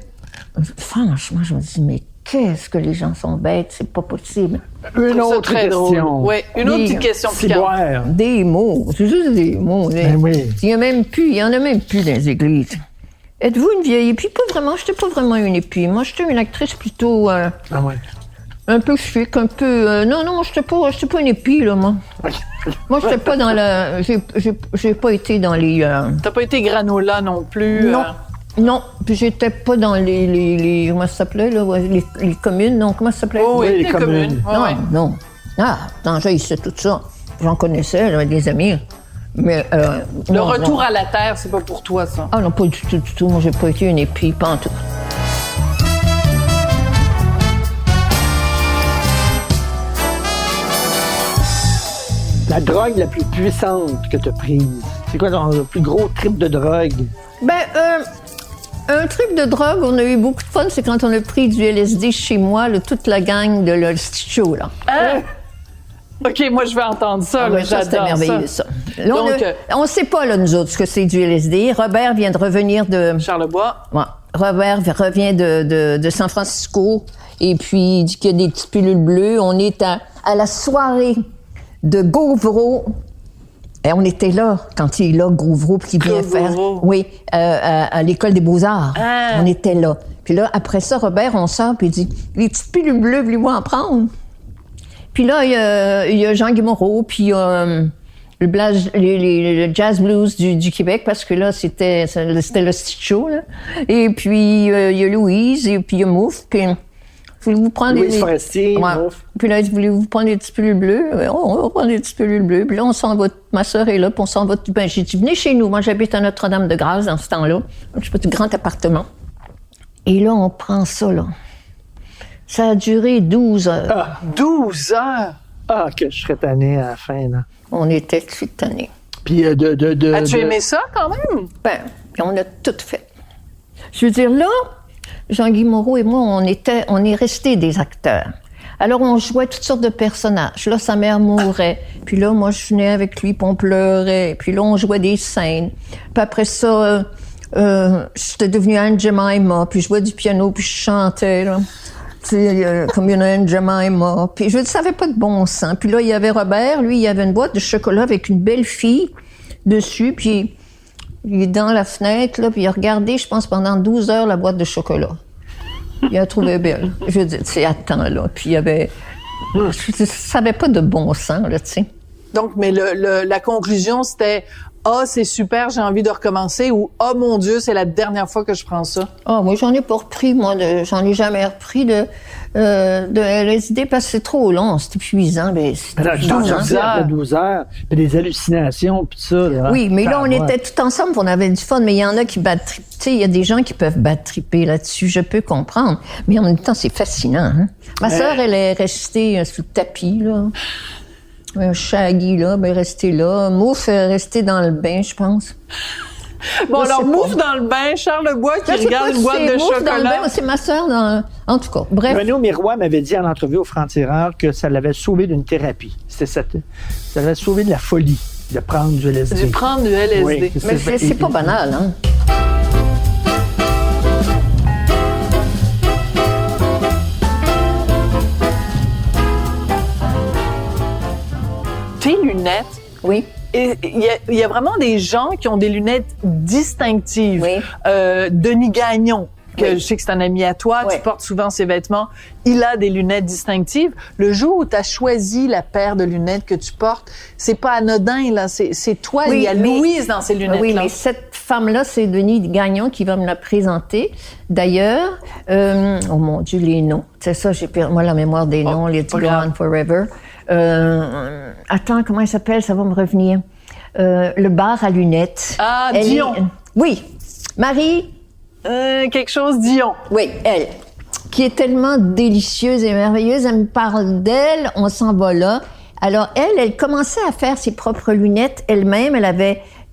Franchement, je me dis, mais qu'est-ce que les gens sont bêtes, c'est pas possible. Une autre question. Oui, une autre petite question piquante. Des mots, c'est juste des mots. Oui. Il y en a même plus dans les églises. Êtes-vous une vieille épie? Pas vraiment, j'étais pas vraiment une épie. Moi, j'étais une actrice plutôt... un peu chic, un peu... non, j'étais pas une épie, là, moi. Moi, j'étais pas dans la... J'ai pas été dans les... T'as pas été granola non plus? Non, puis j'étais pas dans les comment ça s'appelait, là? Les communes, non, comment ça s'appelait? Oh oui, les communes. Non. Ah, attends, j'ai tout ça. J'en connaissais, j'avais des amis. Mais... le retour à la terre, c'est pas pour toi, ça? Ah non, pas du tout. Moi, j'ai pas été une épie, pas en tout. La drogue la plus puissante que tu as prise, c'est quoi ton plus gros trip de drogue? Un trip de drogue, on a eu beaucoup de fun, c'est quand on a pris du LSD chez moi, là, toute la gang de l'Holsticho, là. Hein? OK, moi, je vais entendre ça, là, j'adore c'était merveilleux, ça. Là, Donc, on sait pas, là, nous autres, ce que c'est du LSD. Robert vient de revenir de... Charlebois. Ouais. Robert revient de San Francisco, et puis il dit qu'il y a des petites pilules bleues. On est à la soirée de Gauvreau. Et on était là, quand il est là, Gauvreau, puis qui vient faire... Oui, à l'École des Beaux-Arts. Ah. On était là. Puis là, après ça, Robert, on sort, puis il dit, les petites pilules bleues, voulez-vous en prendre? Puis là, il y a Jean Guimoreau, puis le jazz blues du Québec, parce que là, c'était le show, là. Et puis, il y a Louise, et puis il y a Mouf, puis... Voulez-vous prendre Louise Forestier, Mouf. Puis là, il dit, voulez-vous prendre des petites pilules bleues? On va prendre des petites pilules bleues. Puis là, on s'en va, ma sœur est là, puis on s'en va. Ben, j'ai dit, venez chez nous. Moi, j'habite à Notre-Dame-de-Grâce dans ce temps-là. Un petit grand appartement. Et là, on prend ça, là. Ça a duré 12 heures. Ah, 12 heures? Ah, que je serais tanné à la fin, là. On était tannés. Puis As-tu aimé ça, quand même? Ben, puis on a tout fait. Je veux dire, là, Jean-Guy Moreau et moi, on est restés des acteurs. Alors, on jouait toutes sortes de personnages. Là, sa mère mourait. Puis là, moi, je venais avec lui, puis on pleurait. Puis là, on jouait des scènes. Puis après ça, j'étais devenue Aunt Jemima. Puis je jouais du piano, puis je chantais, là. Comme une Aunt Jemima. Puis je ne savais pas de bon sens. Puis là, il y avait Robert. Lui, il y avait une boîte de chocolat avec une belle fille dessus. Puis il est dans la fenêtre, là. Puis il a regardé, je pense, pendant 12 heures, la boîte de chocolat. Il a trouvé belle. Je veux dire, tu sais, attends, là. Puis il y avait... Ça n'avait pas de bon sens, là, tu sais. Donc, mais la conclusion, c'était « Ah, c'est super, j'ai envie de recommencer » ou « Ah, mon Dieu, c'est la dernière fois que je prends ça ». Ah, moi, j'en ai pas repris, moi. J'en ai jamais repris de LSD parce que c'est trop long, c'est épuisant. Mais c'est épuisant. 12 heures, puis des hallucinations, puis ça. Là, oui, mais là, on était tout ensemble, on avait du fun, mais il y en a qui battent triper. Tu sais, il y a des gens qui peuvent battre triper là-dessus, je peux comprendre. Mais en même temps, c'est fascinant. Hein? Ma sœur, elle est restée sous le tapis, là. Shaggy, là, ben resté là. Mouf est resté dans le bain, je pense. Bon, alors, Mouf dans le bain, Charles Lebois qui regarde une boîte de Mouf chocolat. Dans le bain, c'est ma sœur dans... En tout cas, bref. Renaud Miroir m'avait dit en entrevue au Franc-Tireur que ça l'avait sauvé d'une thérapie. Ça l'avait sauvé de la folie de prendre du LSD. De prendre du LSD. Oui, mais c'est pas banal, hein? Tes lunettes. Oui. Il y a vraiment des gens qui ont des lunettes distinctives. Oui. Denis Gagnon, que Oui. je sais que c'est un ami à toi, Oui. tu portes souvent ses vêtements, il a des lunettes distinctives. Le jour où tu as choisi la paire de lunettes que tu portes, c'est pas anodin, là, c'est toi. Oui, il y a mais- Louise dans ces lunettes-là. Oui, mais cette femme-là, c'est Denis Gagnon qui va me la présenter. D'ailleurs, oh mon Dieu, les noms. C'est ça, j'ai perdu, moi, la mémoire des noms, les pas Go grave. On Forever. Attends, comment il s'appelle? Ça va me revenir. Le bar à lunettes. Ah, Elle Dion. Oui. Marie, Quelque chose Dion. oui, elle, qui est tellement délicieuse et merveilleuse. Elle me parle d'elle, on s'en va là. Alors, elle commençait à faire ses propres lunettes elle-même.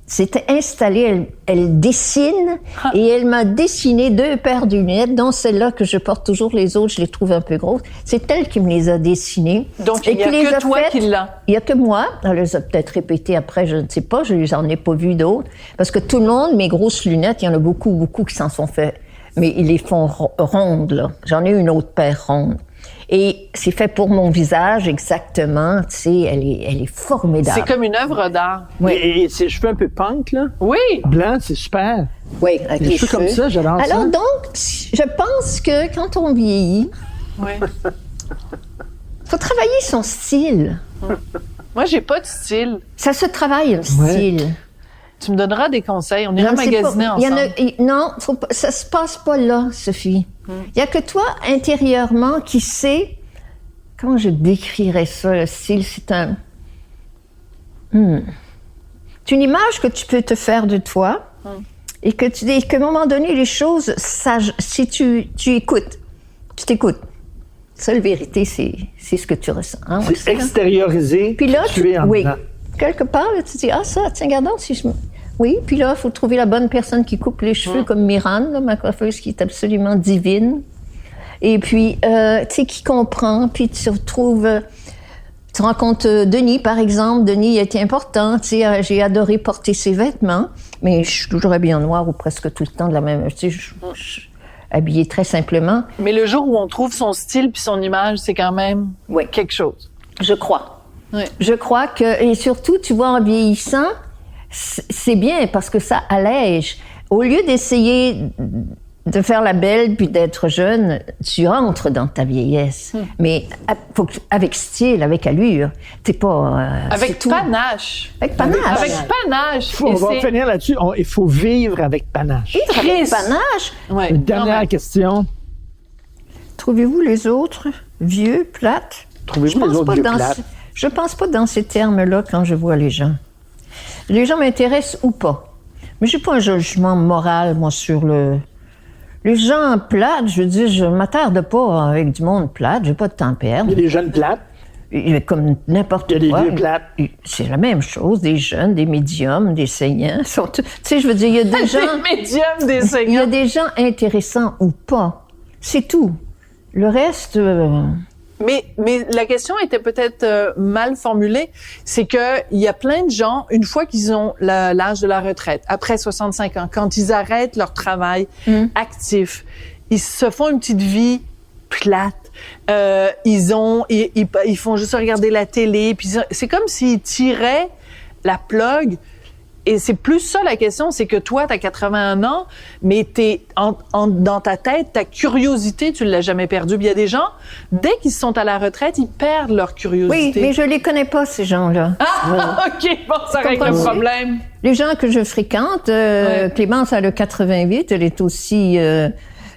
S'était installée, elle dessine, et elle m'a dessiné 2 paires de lunettes, dont celle-là que je porte toujours. Les autres, je les trouve un peu grosses. C'est elle qui me les a dessinées. Donc, Et il n'y a qui les que a toi faites. qui l'as. Il n'y a que moi. Elle les a peut-être répétées après, je ne sais pas. Je n'en ai pas vu d'autres. Parce que tout le monde, mes grosses lunettes, il y en a beaucoup qui s'en sont fait. Mais ils les font rondes, là. J'en ai une autre paire ronde. Et c'est fait pour mon visage, exactement. Tu sais, elle est formidable. C'est comme une œuvre d'art. Oui. Et ses cheveux un peu punk, là. Oui. Blanc, c'est super. Oui, avec Les les cheveux comme ça, j'adore ça. Alors donc, je pense que quand on vieillit, Oui. faut travailler son style. Moi, j'ai pas de style. Ça se travaille, un style. Tu me donneras des conseils. On Je ira ne sais magasiner pas. Il y en ensemble. non, ça se passe pas là, Sophie. Il y a que toi, intérieurement, qui sais... Comment je décrirais ça, le style? C'est un... C'est une image que tu peux te faire de toi et qu'à un moment donné, les choses, si tu écoutes, tu t'écoutes. Seule vérité, c'est ce que tu ressens. Hein, on le C'est sait, hein. extériorisé. Puis là, tué en oui, dedans. quelque part, là, tu dis, ah ça, tiens, regardons si je me... Oui, puis là, il faut trouver la bonne personne qui coupe les cheveux, comme Miranda, là, ma coiffeuse, qui est absolument divine. Et puis, tu sais, qui comprend, puis tu retrouves... tu rencontres Denis, par exemple. Denis a été important, tu sais, j'ai adoré porter ses vêtements, mais je suis toujours habillée en noir ou presque tout le temps de la même... Tu sais, je suis habillée très simplement. Mais le jour où on trouve son style puis son image, c'est quand même Oui. quelque chose. Je crois. Oui. Je crois que, et surtout, tu vois, en vieillissant, c'est bien parce que ça allège. Au lieu d'essayer de faire la belle puis d'être jeune, tu rentres dans ta vieillesse. Mais avec style, avec allure. T'es pas... Avec c'est tout. panache. Avec panache. Avec panache. On Et va c'est- finir là-dessus. Il faut vivre avec panache. Vivre avec Chris. panache. Ouais. Une Non, dernière mais- question. Trouvez-vous les autres vieux, plates? Trouvez-vous les autres vieux plates? Je pense pas dans ces termes-là quand je vois les gens. Les gens m'intéressent ou pas. Mais j'ai pas un jugement moral, moi, sur le... Les gens plates, je veux dire, je m'attarde pas avec du monde plate, j'ai pas de temps à perdre. Il y a des jeunes plates. Comme n'importe quoi. Il y a des vieux plates. C'est la même chose, des jeunes, des médiums, des saignants. Tu sais, je veux dire, il y a des gens... Des médiums, des Il y a seigneurs. des gens intéressants ou pas. C'est tout. Le reste, Mais la question était peut-être mal formulée. C'est que il y a plein de gens, une fois qu'ils ont l'âge de la retraite, après 65 ans, quand ils arrêtent leur travail actif, ils se font une petite vie plate. Ils font juste regarder la télé. Puis c'est comme s'ils tiraient la plug. Et c'est plus ça la question, c'est que toi, t'as 81 ans, mais dans ta tête, ta curiosité, tu l'as jamais perdue. Puis il y a des gens, dès qu'ils sont à la retraite, ils perdent leur curiosité. Oui, mais je les connais pas, ces gens-là. Ah, OK, bon, ça règle le problème. Les gens que je fréquente, Clémence, elle a 88, elle est aussi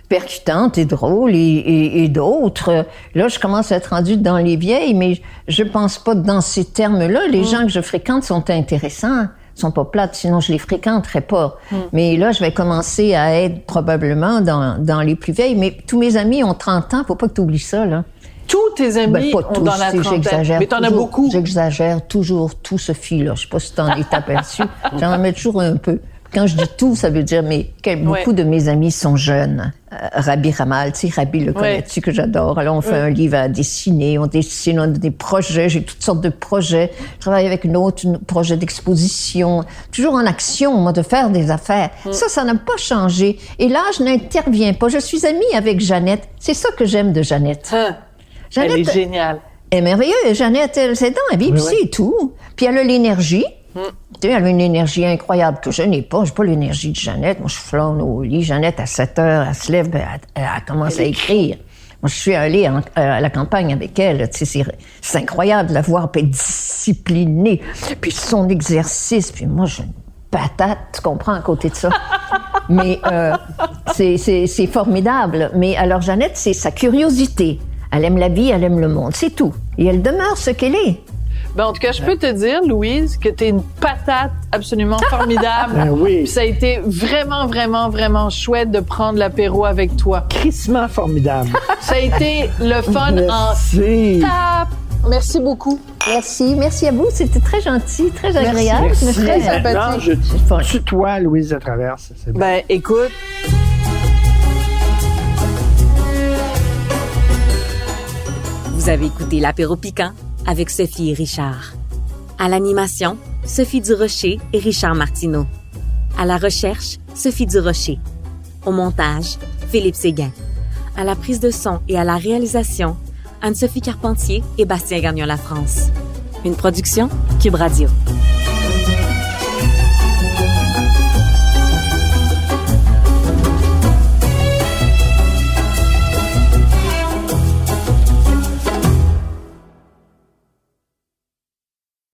percutante et drôle, et d'autres. Là, je commence à être rendue dans les vieilles, mais je pense pas dans ces termes-là. Les gens que je fréquente sont intéressants. Sont pas plates, sinon je les fréquenterais pas. Mais là, je vais commencer à être probablement dans les plus vieilles. Mais tous mes amis ont 30 ans, faut pas que tu oublies ça, là. Tous tes amis pas ont tous, dans la trentaine. j'exagère Mais t'en as toujours, beaucoup. J'exagère toujours tout, Sophie, là. Je sais pas si t'en es aperçu. J'en mets toujours un peu. Quand je dis tout, ça veut dire, mais beaucoup de mes amis sont jeunes. Rabbi Ramal, tu sais, Rabbi le connais-tu, que j'adore. Alors, on fait un livre à dessiner, on dessine, on a des projets, j'ai toutes sortes de projets. Je travaille avec un projet d'exposition. Toujours en action, moi, de faire des affaires. Ça n'a pas changé. Et là, je n'interviens pas. Je suis amie avec Jeannette. C'est ça que j'aime de Jeannette. Jeannette, elle est géniale. Elle est merveilleuse. Jeannette, elle, c'est dans la vie, puis c'est tout. Puis elle a l'énergie. Tu sais, elle a une énergie incroyable que je n'ai pas. J'ai pas l'énergie de Jeannette. Moi, je flâne au lit. Jeannette, à 7 heures, elle se lève, elle commence à écrire. Moi, je suis allée à la campagne avec elle. Tu sais, c'est incroyable de la voir, puis être disciplinée, puis son exercice. Puis moi, j'ai une patate, tu comprends, à côté de ça. Mais c'est formidable. Mais alors, Jeannette, c'est sa curiosité. Elle aime la vie, elle aime le monde. C'est tout. Et elle demeure ce qu'elle est. Ben, en tout cas, je peux te dire, Louise, que t'es une patate absolument formidable. Ben oui. Puis ça a été vraiment, vraiment, vraiment chouette de prendre l'apéro avec toi. Crissement formidable. Ça a été le fun Merci. en tape. Merci beaucoup. Merci à vous. C'était très gentil, très agréable. Merci. Très Maintenant, sympathique. je tutoie Louise de Traverse. C'est bon. Ben, écoute, Vous avez écouté l'apéro piquant avec Sophie et Richard. À l'animation, Sophie Durocher et Richard Martineau. À la recherche, Sophie Durocher. Au montage, Philippe Séguin. À la prise de son et à la réalisation, Anne-Sophie Carpentier et Bastien Gagnon-Lafrance. Une production Cube Radio.